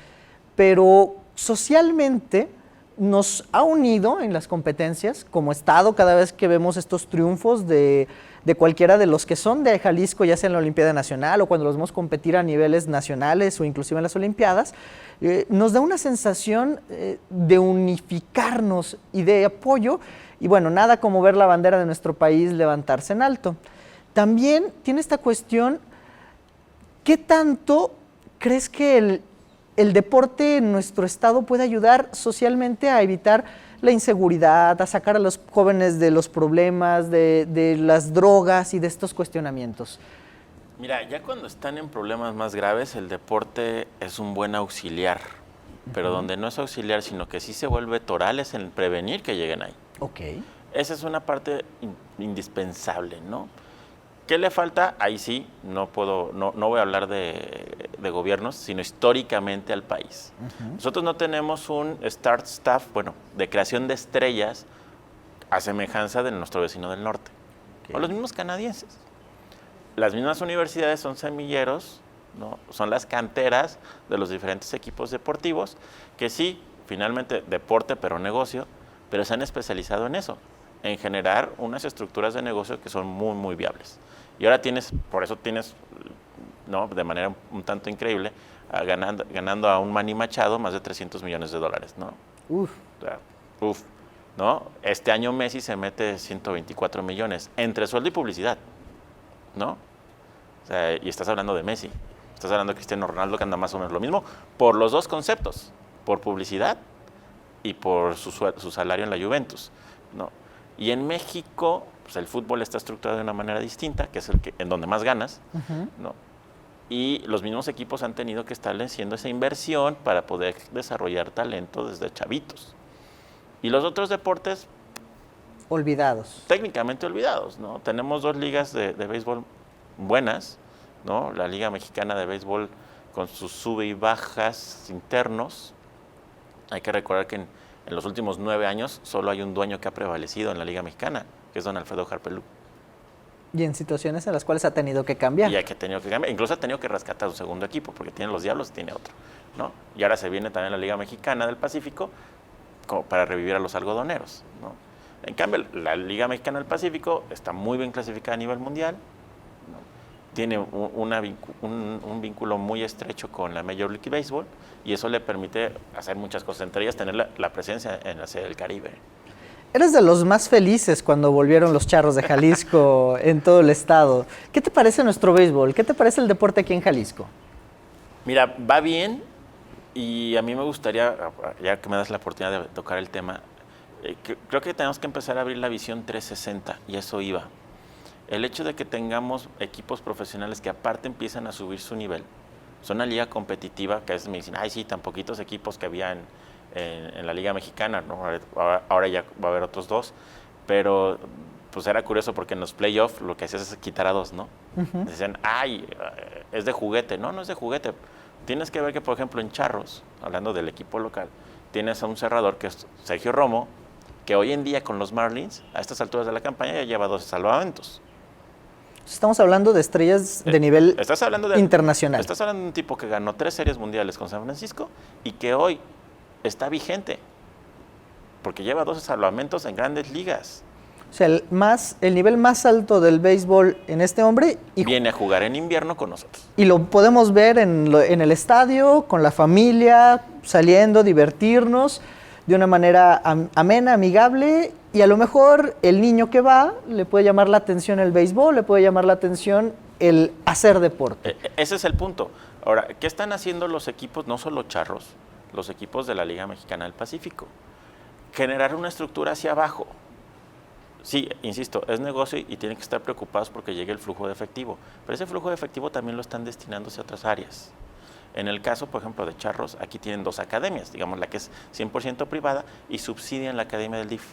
Speaker 1: Pero socialmente nos ha unido en las competencias como Estado cada vez que vemos estos triunfos de cualquiera de los que son de Jalisco, ya sea en la Olimpiada Nacional o cuando los vemos competir a niveles nacionales o inclusive en las Olimpiadas, nos da una sensación de unificarnos y de apoyo, y bueno, nada como ver la bandera de nuestro país levantarse en alto. También tiene esta cuestión ¿Qué tanto crees que el deporte en nuestro estado puede ayudar socialmente a evitar la inseguridad, a sacar a los jóvenes de los problemas, de las drogas y de estos cuestionamientos?
Speaker 2: Mira, ya cuando están en problemas más graves, el deporte es un buen auxiliar, pero donde no es auxiliar, sino que sí se vuelve toral, es en prevenir que lleguen ahí.
Speaker 1: Ok.
Speaker 2: Esa es una parte indispensable, ¿no? ¿Qué le falta? Ahí sí, no voy a hablar de gobiernos, sino históricamente al país. Nosotros no tenemos un start staff, de creación de estrellas a semejanza de nuestro vecino del norte, o los mismos canadienses. Las mismas universidades son semilleros, ¿no? Son las canteras de los diferentes equipos deportivos, que sí, finalmente deporte pero negocio, pero se han especializado en eso, en generar unas estructuras de negocio que son muy, muy viables. Y ahora por eso tienes, ¿no?, de manera un tanto increíble, ganando a un Manny Machado más de $300 millones, ¿no?
Speaker 1: Uf.
Speaker 2: O sea, ¿no? Este año Messi se mete 124 millones entre sueldo y publicidad, ¿no? O sea, y estás hablando de Messi, estás hablando de Cristiano Ronaldo, que anda más o menos lo mismo, por los dos conceptos, por publicidad y por su salario en la Juventus, ¿no? Y en México, pues el fútbol está estructurado de una manera distinta, que es en donde más ganas, ¿no? Y los mismos equipos han tenido que estar haciendo esa inversión para poder desarrollar talento desde chavitos. Y los otros deportes,
Speaker 1: olvidados.
Speaker 2: Técnicamente olvidados, ¿no? Tenemos 2 ligas de béisbol buenas, ¿no? La Liga Mexicana de Béisbol con sus sube y bajas internos. Hay que recordar que en los últimos 9 años solo hay un dueño que ha prevalecido en la Liga Mexicana, que es don Alfredo Harpelú.
Speaker 1: Y en situaciones en las cuales ha tenido que cambiar.
Speaker 2: Y ha tenido que cambiar, incluso ha tenido que rescatar un segundo equipo, porque tiene los Diablos y tiene otro, ¿no? Y ahora se viene también la Liga Mexicana del Pacífico como para revivir a los algodoneros, ¿no? En cambio, la Liga Mexicana del Pacífico está muy bien clasificada a nivel mundial, ¿no? Tiene un vínculo muy estrecho con la Major League Baseball y eso le permite hacer muchas cosas, entre ellas tener la presencia en la Serie del Caribe.
Speaker 1: Eres de los más felices cuando volvieron los Charros de Jalisco en todo el estado. ¿Qué te parece nuestro béisbol? ¿Qué te parece el deporte aquí en Jalisco?
Speaker 2: Mira, va bien y a mí me gustaría, ya que me das la oportunidad de tocar el tema, creo que tenemos que empezar a abrir la visión 360 y eso iba. El hecho de que tengamos equipos profesionales que aparte empiezan a subir su nivel, son una liga competitiva, que a veces me dicen, ay sí, tan poquitos equipos que había en la Liga Mexicana, ¿no? Ahora ya va a haber otros 2, pero pues era curioso porque en los playoffs lo que hacías es quitar a 2, ¿no? Decían, ay, es de juguete. No, no es de juguete. Tienes que ver que, por ejemplo, en Charros, hablando del equipo local, tienes a un cerrador que es Sergio Romo, que hoy en día con los Marlins, a estas alturas de la campaña, ya lleva 12 salvamentos.
Speaker 1: Estamos hablando de estrellas de nivel internacional.
Speaker 2: Estás hablando de un tipo que ganó 3 series mundiales con San Francisco y que hoy está vigente, porque lleva 12 salvamentos en grandes ligas.
Speaker 1: O sea, el nivel más alto del béisbol en este hombre.
Speaker 2: Viene a jugar en invierno con nosotros.
Speaker 1: Y lo podemos ver en el estadio, con la familia, saliendo, divertirnos de una manera amena, amigable, y a lo mejor el niño que va le puede llamar la atención el béisbol, le puede llamar la atención el hacer deporte.
Speaker 2: Ese es el punto. Ahora, ¿qué están haciendo los equipos, no solo Charros, los equipos de la Liga Mexicana del Pacífico? Generar una estructura hacia abajo. Sí, insisto, es negocio y tienen que estar preocupados porque llegue el flujo de efectivo, pero ese flujo de efectivo también lo están destinando hacia otras áreas. En el caso, por ejemplo, de Charros, aquí tienen 2 academias, digamos la que es 100% privada y subsidian la academia del DIF.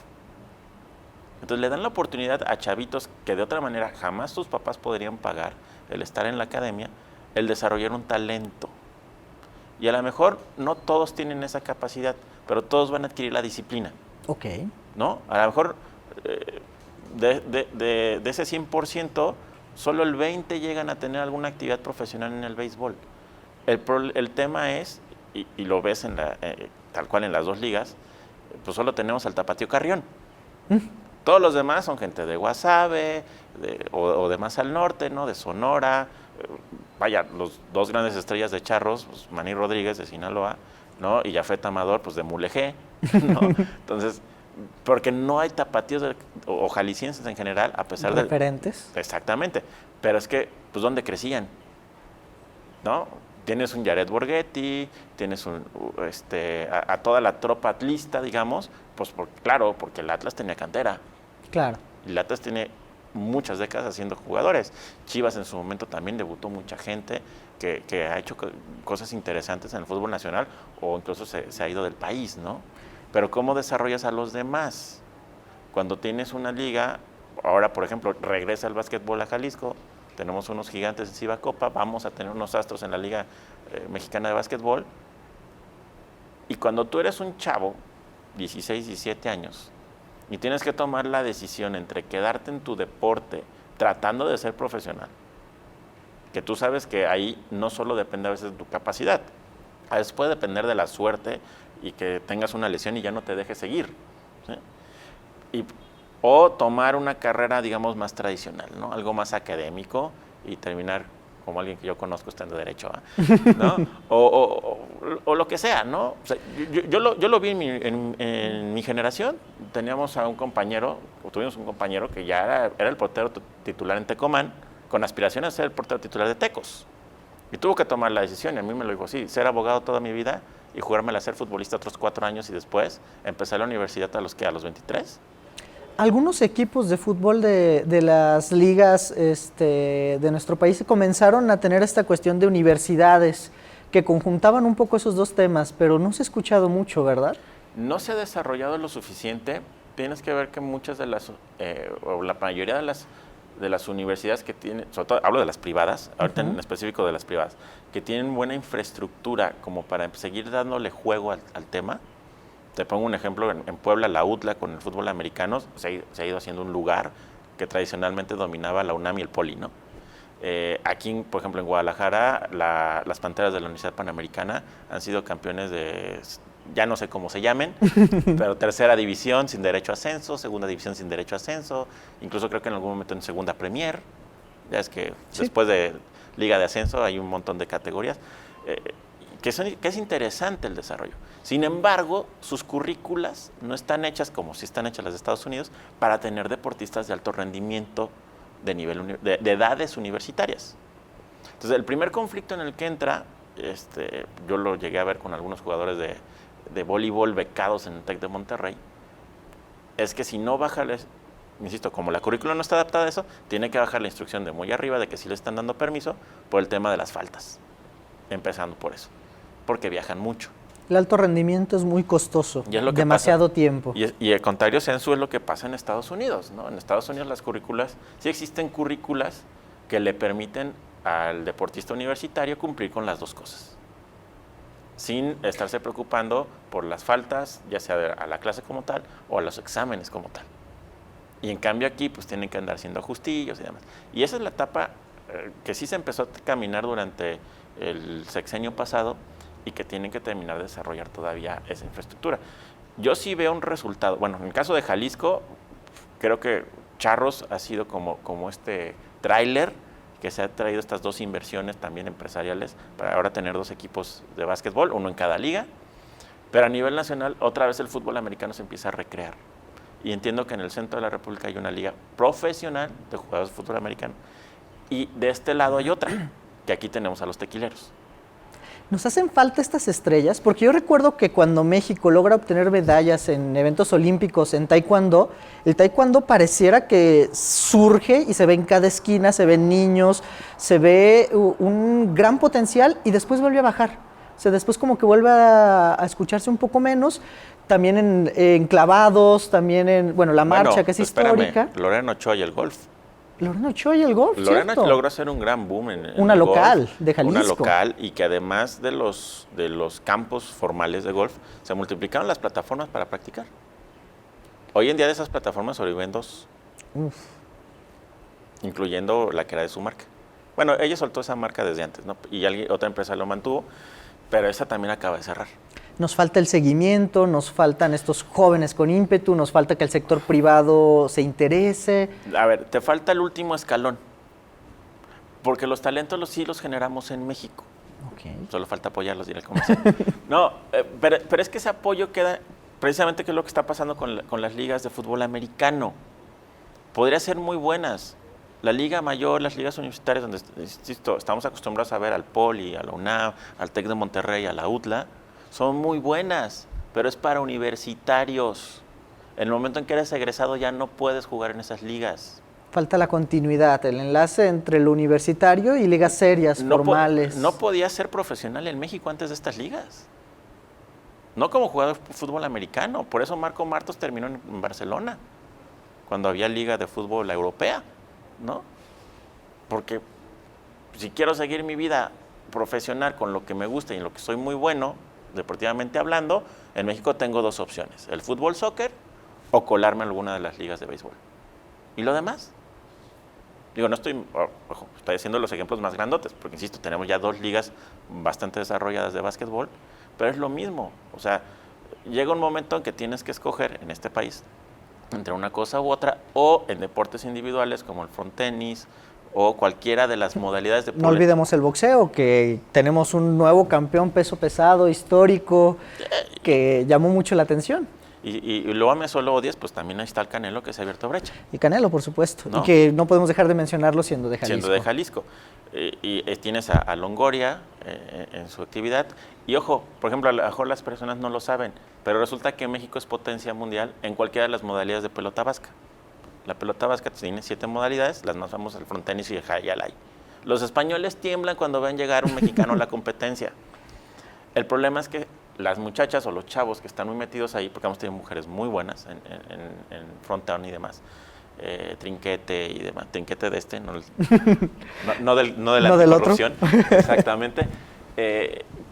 Speaker 2: Entonces le dan la oportunidad a chavitos que de otra manera jamás sus papás podrían pagar el estar en la academia, el desarrollar un talento. Y a lo mejor no todos tienen esa capacidad, pero todos van a adquirir la disciplina.
Speaker 1: Ok.
Speaker 2: ¿No? A lo mejor de ese 100%, solo el 20% llegan a tener alguna actividad profesional en el béisbol. El tema es, y lo ves tal cual en las 2 ligas, pues solo tenemos al Tapatío Carrión. Todos los demás son gente de Guasave o de más al norte, ¿no? De Sonora. Vaya, los 2 grandes estrellas de Charros, pues Manny Rodríguez de Sinaloa, ¿no? Y Jafet Amador, pues de Mulegé, ¿no? Entonces, porque no hay tapatíos o jaliscienses en general, a pesar de...
Speaker 1: ¿Referentes?
Speaker 2: Exactamente. Pero es que, pues, ¿dónde crecían? ¿no? Tienes un Jared Borghetti, tienes a toda la tropa atlista, digamos, pues claro, porque el Atlas tenía cantera.
Speaker 1: Claro.
Speaker 2: Y el Atlas tiene muchas décadas haciendo jugadores. Chivas en su momento también debutó mucha gente que ha hecho cosas interesantes en el fútbol nacional o incluso se ha ido del país, ¿no? Pero ¿cómo desarrollas a los demás? Cuando tienes una liga, ahora por ejemplo regresa el básquetbol a Jalisco, tenemos unos gigantes en Ciba Copa, vamos a tener unos astros en la Liga Mexicana de Básquetbol. Y cuando tú eres un chavo, 16, 17 años, y tienes que tomar la decisión entre quedarte en tu deporte tratando de ser profesional, que tú sabes que ahí no solo depende a veces de tu capacidad, a veces puede depender de la suerte y que tengas una lesión y ya no te dejes seguir, ¿sí? O tomar una carrera, digamos, más tradicional, ¿no? Algo más académico y terminar como alguien que yo conozco estudiando Derecho, ¿no? o lo que sea, ¿no? O sea, yo lo vi en mi generación. Teníamos a un compañero, o tuvimos un compañero que ya era el portero titular en Tecomán, con aspiraciones a ser el portero titular de Tecos. Y tuvo que tomar la decisión, y a mí me lo dijo así, ser abogado toda mi vida y jugármela a ser futbolista otros 4 años y después empezar la universidad a los 23.
Speaker 1: Algunos equipos de fútbol de las ligas de nuestro país comenzaron a tener esta cuestión de universidades que conjuntaban un poco esos dos temas, pero no se ha escuchado mucho, ¿verdad?
Speaker 2: No se ha desarrollado lo suficiente. Tienes que ver que muchas de las, o la mayoría de las universidades que tienen, sobre todo hablo de las privadas, ahorita en específico de las privadas, que tienen buena infraestructura como para seguir dándole juego al tema. Te pongo un ejemplo, en Puebla, la UTLA con el fútbol americano se ha ido haciendo un lugar que tradicionalmente dominaba la UNAM y el Poli, ¿no? Aquí, por ejemplo, en Guadalajara, las Panteras de la Universidad Panamericana han sido campeones de, ya no sé cómo se llamen, pero tercera división sin derecho a ascenso, segunda división sin derecho a ascenso, incluso creo que en algún momento en segunda Premier. Ya es que después de Liga de Ascenso hay un montón de categorías. Que es interesante el desarrollo. Sin embargo, sus currículas no están hechas como si están hechas las de Estados Unidos para tener deportistas de alto rendimiento de edades universitarias. Entonces, el primer conflicto en el que entra, yo lo llegué a ver con algunos jugadores de voleibol becados en el TEC de Monterrey, es que si no baja, insisto, como la currícula no está adaptada a eso, tiene que bajar la instrucción de muy arriba de que sí le están dando permiso por el tema de las faltas, empezando por eso. Porque viajan mucho.
Speaker 1: El alto rendimiento es muy costoso,
Speaker 2: y es lo que
Speaker 1: demasiado
Speaker 2: pasa.
Speaker 1: Tiempo.
Speaker 2: Y al contrario, censo es lo que pasa en Estados Unidos, ¿no? En Estados Unidos las currículas, sí existen currículas que le permiten al deportista universitario cumplir con las dos cosas, sin estarse preocupando por las faltas, ya sea a la clase como tal o a los exámenes como tal. Y en cambio aquí pues tienen que andar haciendo ajustillos y demás. Y esa es la etapa que sí se empezó a caminar durante el sexenio pasado, y que tienen que terminar de desarrollar todavía esa infraestructura. Yo sí veo un resultado. Bueno, en el caso de Jalisco, creo que Charros ha sido como este tráiler que se ha traído estas dos inversiones también empresariales para ahora tener 2 equipos de básquetbol, uno en cada liga. Pero a nivel nacional, otra vez el fútbol americano se empieza a recrear. Y entiendo que en el centro de la República hay una liga profesional de jugadores de fútbol americano. Y de este lado hay otra, que aquí tenemos a los tequileros.
Speaker 1: ¿Nos hacen falta estas estrellas? Porque yo recuerdo que cuando México logra obtener medallas en eventos olímpicos en taekwondo, el taekwondo pareciera que surge y se ve en cada esquina, se ven niños, se ve un gran potencial y después vuelve a bajar. O sea, después como que vuelve a escucharse un poco menos, también en clavados, también en, la marcha que es histórica.
Speaker 2: Lorena Ochoa y el golf.
Speaker 1: Lorena Ochoa y el golf,
Speaker 2: Lorena
Speaker 1: ¿cierto?
Speaker 2: logró hacer un gran boom en
Speaker 1: una
Speaker 2: el
Speaker 1: local
Speaker 2: golf,
Speaker 1: de Jalisco.
Speaker 2: una local, y que además de los campos formales de golf, se multiplicaron las plataformas para practicar. Hoy en día de esas plataformas sobreviven 2, incluyendo la que era de su marca. Bueno, ella soltó esa marca desde antes, ¿no? Y otra empresa lo mantuvo, pero esa también acaba de cerrar.
Speaker 1: Nos falta el seguimiento, nos faltan estos jóvenes con ímpetu, nos falta que el sector privado se interese.
Speaker 2: A ver, te falta el último escalón, porque los talentos sí los generamos en México.
Speaker 1: Okay.
Speaker 2: Solo falta apoyarlos, dirá el comercial. No, pero es que ese apoyo queda, precisamente, que es lo que está pasando con las ligas de fútbol americano. Podría ser muy buenas, La liga mayor, las ligas universitarias, donde, insisto, estamos acostumbrados a ver al Poli, a la UNAM, al TEC de Monterrey, a la UTLA, son muy buenas, pero es para universitarios. En el momento en que eres egresado ya no puedes jugar en esas ligas.
Speaker 1: Falta la continuidad, el enlace entre lo universitario y ligas serias, formales.
Speaker 2: No podías ser profesional en México antes de estas ligas. No como jugador de fútbol americano. Por eso Marco Martos terminó en Barcelona, cuando había liga de fútbol europea, ¿no? Porque si quiero seguir mi vida profesional con lo que me gusta y en lo que soy muy bueno, deportivamente hablando, en México tengo dos opciones: el fútbol, soccer, o colarme en alguna de las ligas de béisbol. ¿Y lo demás? Digo, no estoy, ojo, estoy haciendo los ejemplos más grandotes, porque insisto, tenemos ya 2 ligas bastante desarrolladas de básquetbol, pero es lo mismo. O sea, llega un momento en que tienes que escoger en este país entre una cosa u otra, o en deportes individuales como el frontenis, o cualquiera de las modalidades de
Speaker 1: No olvidemos el boxeo, que tenemos un nuevo campeón peso pesado, histórico, que llamó mucho la atención.
Speaker 2: Y lo ames o lo odies, pues también ahí está el Canelo, que se ha abierto brecha.
Speaker 1: Y Canelo, por supuesto,
Speaker 2: ¿No?
Speaker 1: y que no podemos dejar de mencionarlo siendo de Jalisco.
Speaker 2: Siendo de Jalisco. Tienes a Longoria en su actividad. Y ojo, por ejemplo, a lo mejor las personas no lo saben, pero resulta que México es potencia mundial en cualquiera de las modalidades de pelota vasca. La pelota vasca tiene 7 modalidades, las más famosas, el frontenis y el hayalay. Los españoles tiemblan cuando ven llegar un mexicano a la competencia. El problema es que las muchachas o los chavos que están muy metidos ahí, porque hemos tenido mujeres muy buenas en frontón y demás, Trinquete y demás, Trinquete de este, no de la
Speaker 1: ¿No del
Speaker 2: corrupción, exactamente,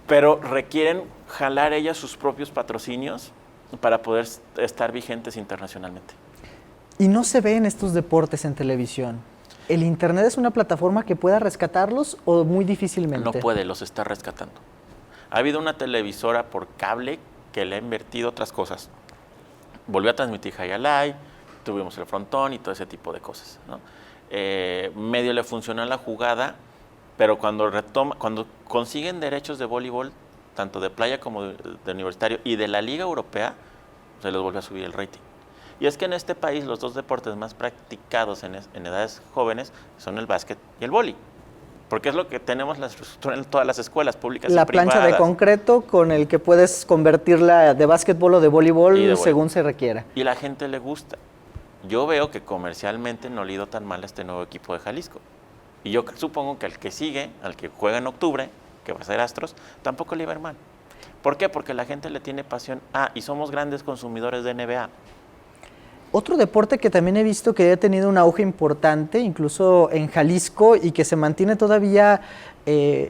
Speaker 2: pero requieren jalar ellas sus propios patrocinios para poder estar vigentes internacionalmente.
Speaker 1: Y no se ven estos deportes en televisión. ¿El internet es una plataforma que pueda rescatarlos o muy difícilmente?
Speaker 2: No puede, los está rescatando. Ha habido una televisora por cable que le ha invertido otras cosas. Volvió a transmitir Hayalay, tuvimos el frontón y todo ese tipo de cosas, ¿no? Medio le funcionó la jugada, pero cuando consiguen derechos de voleibol, tanto de playa como de universitario y de la Liga Europea, se les vuelve a subir el rating. Y es que en este país los 2 deportes más practicados en edades jóvenes son el básquet y el vóley. Porque es lo que tenemos la estructura en todas las escuelas públicas y privadas.
Speaker 1: La plancha de concreto con el que puedes convertirla de básquetbol o de voleibol según se requiera.
Speaker 2: Y la gente le gusta. Yo veo que comercialmente no le ha ido tan mal a este nuevo equipo de Jalisco. Y yo supongo que al que sigue, al que juega en octubre, que va a ser Astros, tampoco le va a ir mal. ¿Por qué? Porque la gente le tiene pasión. Y somos grandes consumidores de NBA.
Speaker 1: Otro deporte que también he visto que ha tenido un auge importante, incluso en Jalisco, y que se mantiene todavía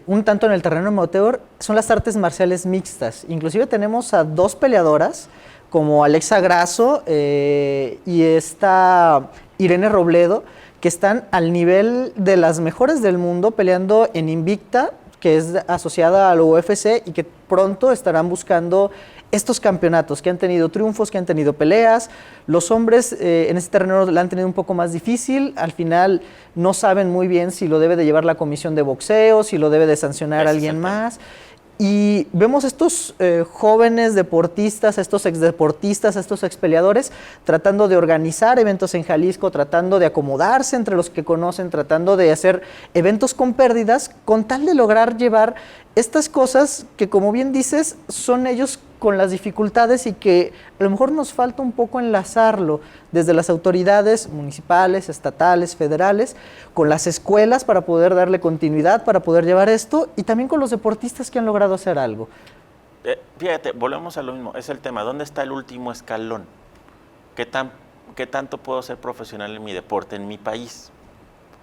Speaker 1: un tanto en el terreno amateur, son las artes marciales mixtas. Inclusive tenemos a 2 peleadoras, como Alexa Grasso y esta Irene Robledo, que están al nivel de las mejores del mundo peleando en Invicta, que es asociada a la UFC y que pronto estarán buscando estos campeonatos, que han tenido triunfos, que han tenido peleas. Los hombres en este terreno la han tenido un poco más difícil. Al final no saben muy bien si lo debe de llevar la comisión de boxeo, si lo debe de sancionar alguien más. Y vemos estos jóvenes deportistas, estos exdeportistas, estos expeleadores tratando de organizar eventos en Jalisco, tratando de acomodarse entre los que conocen, tratando de hacer eventos con pérdidas, con tal de lograr llevar estas cosas que, como bien dices, son ellos con las dificultades y que a lo mejor nos falta un poco enlazarlo desde las autoridades municipales, estatales, federales, con las escuelas para poder darle continuidad, para poder llevar esto, y también con los deportistas que han logrado hacer algo.
Speaker 2: Fíjate, volvemos a lo mismo, es el tema, ¿dónde está el último escalón? ¿Qué tanto puedo ser profesional en mi deporte, en mi país?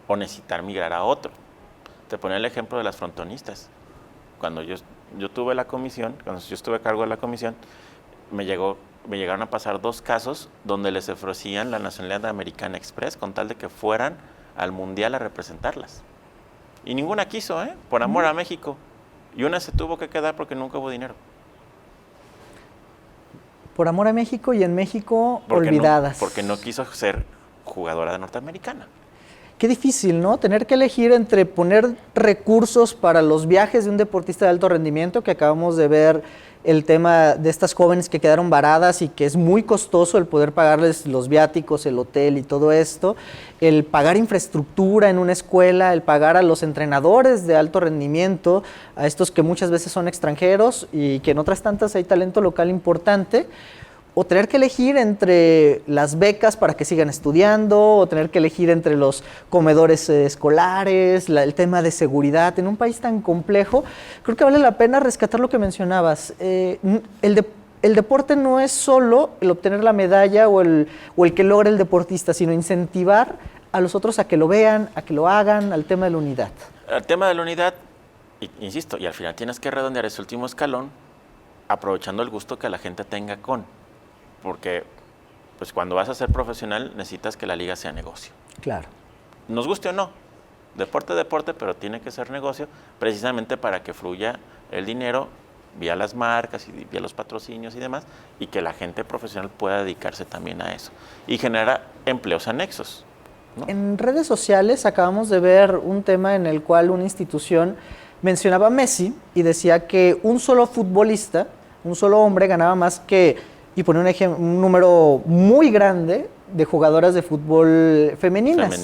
Speaker 2: O necesitar migrar a otro. Te ponía el ejemplo de las frontonistas. Cuando yo tuve la comisión, cuando yo estuve a cargo de la comisión, me llegaron a pasar 2 casos donde les ofrecían la nacionalidad americana express con tal de que fueran al mundial a representarlas. Y ninguna quiso, por amor a México. Y una se tuvo que quedar porque nunca hubo dinero.
Speaker 1: Por amor a México y en México
Speaker 2: porque
Speaker 1: olvidadas.
Speaker 2: Porque no quiso ser jugadora de norteamericana.
Speaker 1: Qué difícil, ¿no? Tener que elegir entre poner recursos para los viajes de un deportista de alto rendimiento, que acabamos de ver el tema de estas jóvenes que quedaron varadas y que es muy costoso el poder pagarles los viáticos, el hotel y todo esto, el pagar infraestructura en una escuela, el pagar a los entrenadores de alto rendimiento, a estos que muchas veces son extranjeros y que en otras tantas hay talento local importante, o tener que elegir entre las becas para que sigan estudiando, o tener que elegir entre los comedores escolares, el tema de seguridad. En un país tan complejo, creo que vale la pena rescatar lo que mencionabas. El deporte no es solo el obtener la medalla o el que logre el deportista, sino incentivar a los otros a que lo vean, a que lo hagan, al tema de la unidad.
Speaker 2: El tema de la unidad, insisto, y al final tienes que redondear ese último escalón, aprovechando el gusto que la gente tenga porque pues cuando vas a ser profesional necesitas que la liga sea negocio.
Speaker 1: Claro.
Speaker 2: Nos guste o no, deporte, pero tiene que ser negocio precisamente para que fluya el dinero vía las marcas y vía los patrocinios y demás, y que la gente profesional pueda dedicarse también a eso y genera empleos anexos, ¿no?
Speaker 1: En redes sociales acabamos de ver un tema en el cual una institución mencionaba a Messi y decía que un solo futbolista, un solo hombre ganaba más que, y pone un número muy grande de jugadoras de fútbol femeninas.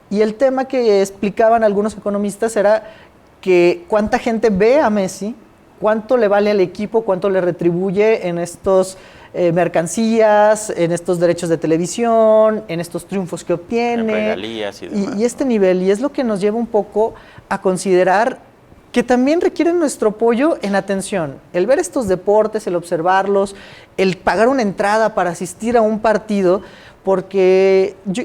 Speaker 1: Y el tema que explicaban algunos economistas era que cuánta gente ve a Messi, cuánto le vale al equipo, cuánto le retribuye en estos mercancías, en estos derechos de televisión, en estos triunfos que obtiene.
Speaker 2: En regalías y demás.
Speaker 1: Y este nivel, y es lo que nos lleva un poco a considerar que también requieren nuestro apoyo en atención. El ver estos deportes, el observarlos, el pagar una entrada para asistir a un partido, porque yo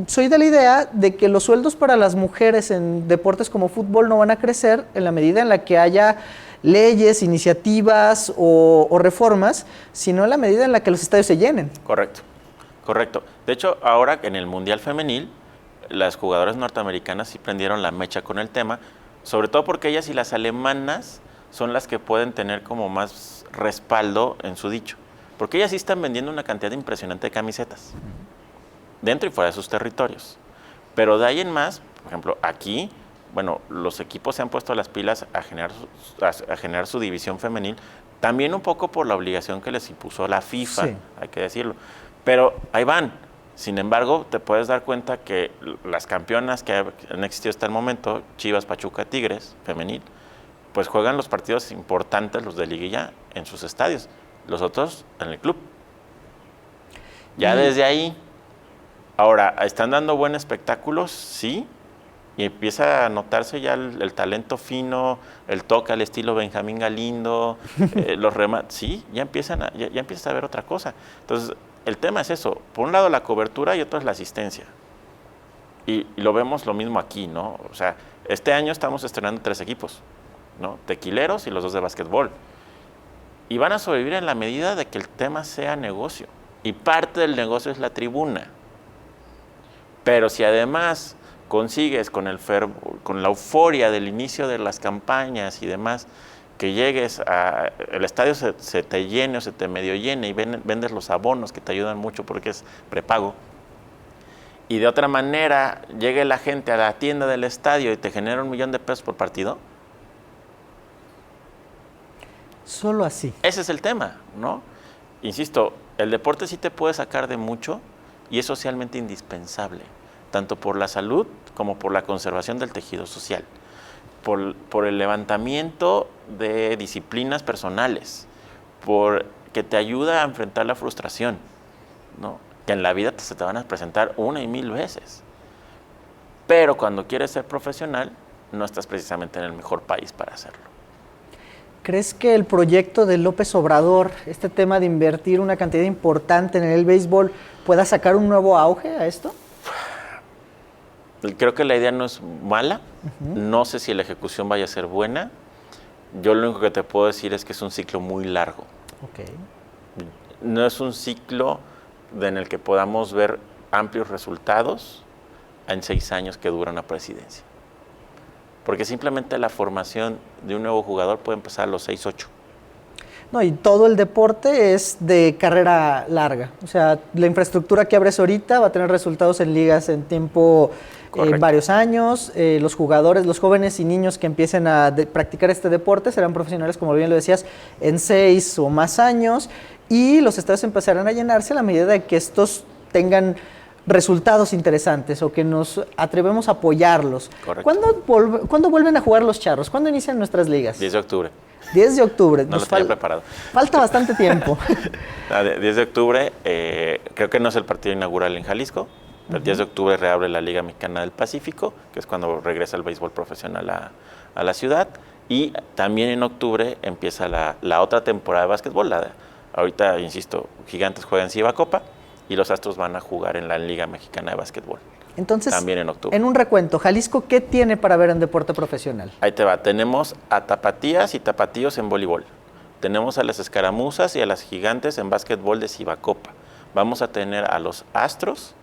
Speaker 1: soy de la idea de que los sueldos para las mujeres en deportes como fútbol no van a crecer en la medida en la que haya leyes, iniciativas o reformas, sino en la medida en la que los estadios se llenen.
Speaker 2: Correcto. De hecho, ahora en el Mundial Femenil, las jugadoras norteamericanas sí prendieron la mecha con el tema, sobre todo porque ellas y las alemanas son las que pueden tener como más respaldo en su dicho, porque ellas sí están vendiendo una cantidad impresionante de camisetas, dentro y fuera de sus territorios. Pero de ahí en más, por ejemplo, aquí, bueno, los equipos se han puesto las pilas a generar su división femenil, también un poco por la obligación que les impuso la FIFA, sí, hay que decirlo. Pero ahí van. Sin embargo, te puedes dar cuenta que las campeonas que han existido hasta el momento, Chivas, Pachuca, Tigres, femenil, pues juegan los partidos importantes, los de liguilla, en sus estadios. Los otros en el club. Ya desde ahí, ahora, ¿están dando buen espectáculo? Sí. Y empieza a notarse ya el talento fino, el toque al estilo Benjamín Galindo, los remates. Sí, ya empiezas a ver otra cosa. Entonces, el tema es eso, por un lado la cobertura y otro es la asistencia. Y lo vemos lo mismo aquí, ¿no? O sea, este año estamos estrenando 3 equipos, ¿no? Tequileros y los 2 de básquetbol. Y van a sobrevivir en la medida de que el tema sea negocio. Y parte del negocio es la tribuna. Pero si además consigues con la euforia del inicio de las campañas y demás, que llegues el estadio se te llene o se te medio llene y vendes los abonos que te ayudan mucho porque es prepago, y de otra manera llegue la gente a la tienda del estadio y te genera $1,000,000 por partido.
Speaker 1: Solo así.
Speaker 2: Ese es el tema, ¿no? Insisto, el deporte sí te puede sacar de mucho y es socialmente indispensable, tanto por la salud como por la conservación del tejido social. Por el levantamiento de disciplinas personales, porque te ayuda a enfrentar la frustración, ¿no? Que en la vida se te van a presentar 1 y 1000 veces. Pero cuando quieres ser profesional, no estás precisamente en el mejor país para hacerlo.
Speaker 1: ¿Crees que el proyecto de López Obrador, este tema de invertir una cantidad importante en el béisbol, pueda sacar un nuevo auge a esto?
Speaker 2: Creo que la idea no es mala, no sé si la ejecución vaya a ser buena. Yo lo único que te puedo decir es que es un ciclo muy largo.
Speaker 1: Okay.
Speaker 2: No es un ciclo en el que podamos ver amplios resultados en 6 años que dura una presidencia. Porque simplemente la formación de un nuevo jugador puede empezar a los 6, 8.
Speaker 1: No, y todo el deporte es de carrera larga. O sea, la infraestructura que abres ahorita va a tener resultados en ligas en tiempo, varios años. Los jugadores, los jóvenes y niños que empiecen a practicar este deporte serán profesionales, como bien lo decías, en 6 o más años. Y los estadios empezarán a llenarse a la medida de que estos tengan resultados interesantes o que nos atrevemos a apoyarlos.
Speaker 2: Correcto.
Speaker 1: ¿Cuándo vuelven a jugar los Charros? ¿Cuándo inician nuestras ligas?
Speaker 2: 10 de octubre.
Speaker 1: 10 de octubre.
Speaker 2: No lo tenía preparado.
Speaker 1: Falta bastante tiempo.
Speaker 2: 10 de octubre, creo que no es el partido inaugural en Jalisco. El 10 de octubre reabre la Liga Mexicana del Pacífico, que es cuando regresa el béisbol profesional a la ciudad. Y también en octubre empieza la otra temporada de básquetbol. Ahorita, insisto, Gigantes juegan Ciba Copa y los Astros van a jugar en la Liga Mexicana de Básquetbol.
Speaker 1: Entonces,
Speaker 2: también en octubre.
Speaker 1: En un recuento, Jalisco, ¿qué tiene para ver en deporte profesional?
Speaker 2: Ahí te va. Tenemos a tapatías y tapatíos en voleibol. Tenemos a las escaramuzas y a las Gigantes en básquetbol de Ciba Copa. Vamos a tener a los Astros,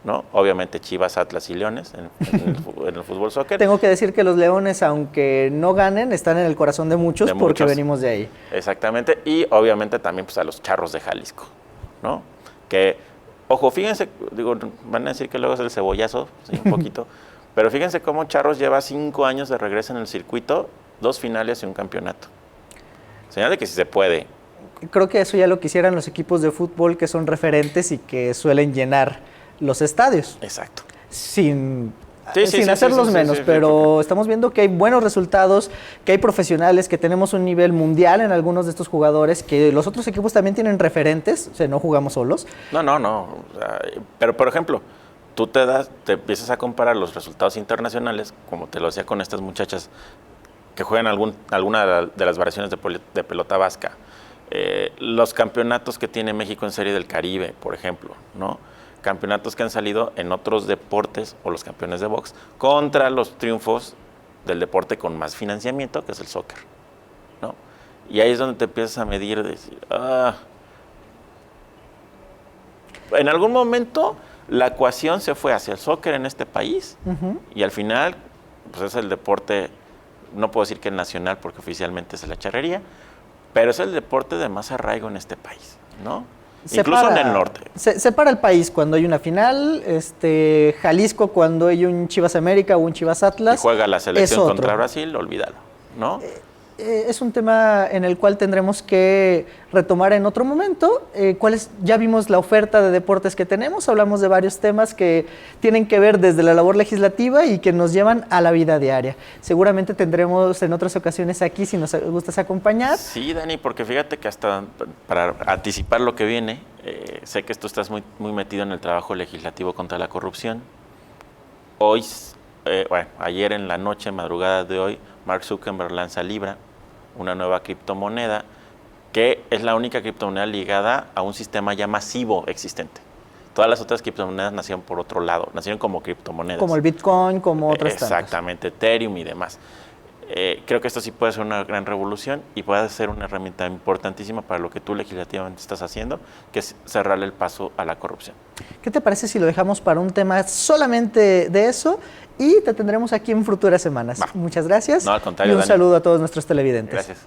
Speaker 2: ¿no? Obviamente Chivas, Atlas y Leones en el fútbol soccer.
Speaker 1: Tengo que decir que los Leones, aunque no ganen, están en el corazón de muchos porque venimos de ahí.
Speaker 2: Exactamente. Y obviamente también pues, a los Charros de Jalisco, ¿no? Que, ojo, fíjense, digo, van a decir que luego es el cebollazo, sí, un poquito, pero fíjense cómo Charros lleva 5 años de regreso en el circuito, 2 finales y un campeonato. Señal de que sí se puede.
Speaker 1: Creo que eso ya lo quisieran los equipos de fútbol que son referentes y que suelen llenar los estadios.
Speaker 2: Exacto.
Speaker 1: Sin hacerlos menos, pero estamos viendo que hay buenos resultados, que hay profesionales, que tenemos un nivel mundial en algunos de estos jugadores, que los otros equipos también tienen referentes, o sea, no jugamos solos.
Speaker 2: No. O sea, pero, por ejemplo, tú te empiezas a comparar los resultados internacionales, como te lo decía con estas muchachas que juegan alguna de las variaciones de pelota vasca, los campeonatos que tiene México en Serie del Caribe, por ejemplo, ¿no? Campeonatos que han salido en otros deportes o los campeones de box contra los triunfos del deporte con más financiamiento, que es el soccer, ¿no? Y ahí es donde te empiezas a medir, decir, en algún momento la ecuación se fue hacia el soccer en este país y al final pues es el deporte, no puedo decir que es nacional porque oficialmente es la charrería, pero es el deporte de más arraigo en este país, ¿no? Incluso en el norte.
Speaker 1: Separa el país cuando hay una final, Jalisco cuando hay un Chivas América o un Chivas Atlas.
Speaker 2: Y juega la selección contra Brasil, olvídalo, ¿no?
Speaker 1: Es un tema en el cual tendremos que retomar en otro momento. Ya vimos la oferta de deportes que tenemos, hablamos de varios temas que tienen que ver desde la labor legislativa y que nos llevan a la vida diaria. Seguramente tendremos en otras ocasiones aquí, si nos gustas acompañar.
Speaker 2: Sí, Dani, porque fíjate que hasta para anticipar lo que viene, sé que tú estás muy, muy metido en el trabajo legislativo contra la corrupción. Ayer en la noche, madrugada de hoy, Mark Zuckerberg lanza Libra, una nueva criptomoneda que es la única criptomoneda ligada a un sistema ya masivo existente. Todas las otras criptomonedas nacieron por otro lado, nacieron como criptomonedas.
Speaker 1: Como el Bitcoin, como otras tantas.
Speaker 2: Exactamente, Ethereum y demás. Creo que esto sí puede ser una gran revolución y puede ser una herramienta importantísima para lo que tú legislativamente estás haciendo, que es cerrarle el paso a la corrupción.
Speaker 1: ¿Qué te parece si lo dejamos para un tema solamente de eso y te tendremos aquí en futuras semanas? Muchas gracias.
Speaker 2: No, al contrario,
Speaker 1: y un saludo a todos nuestros televidentes.
Speaker 2: Gracias.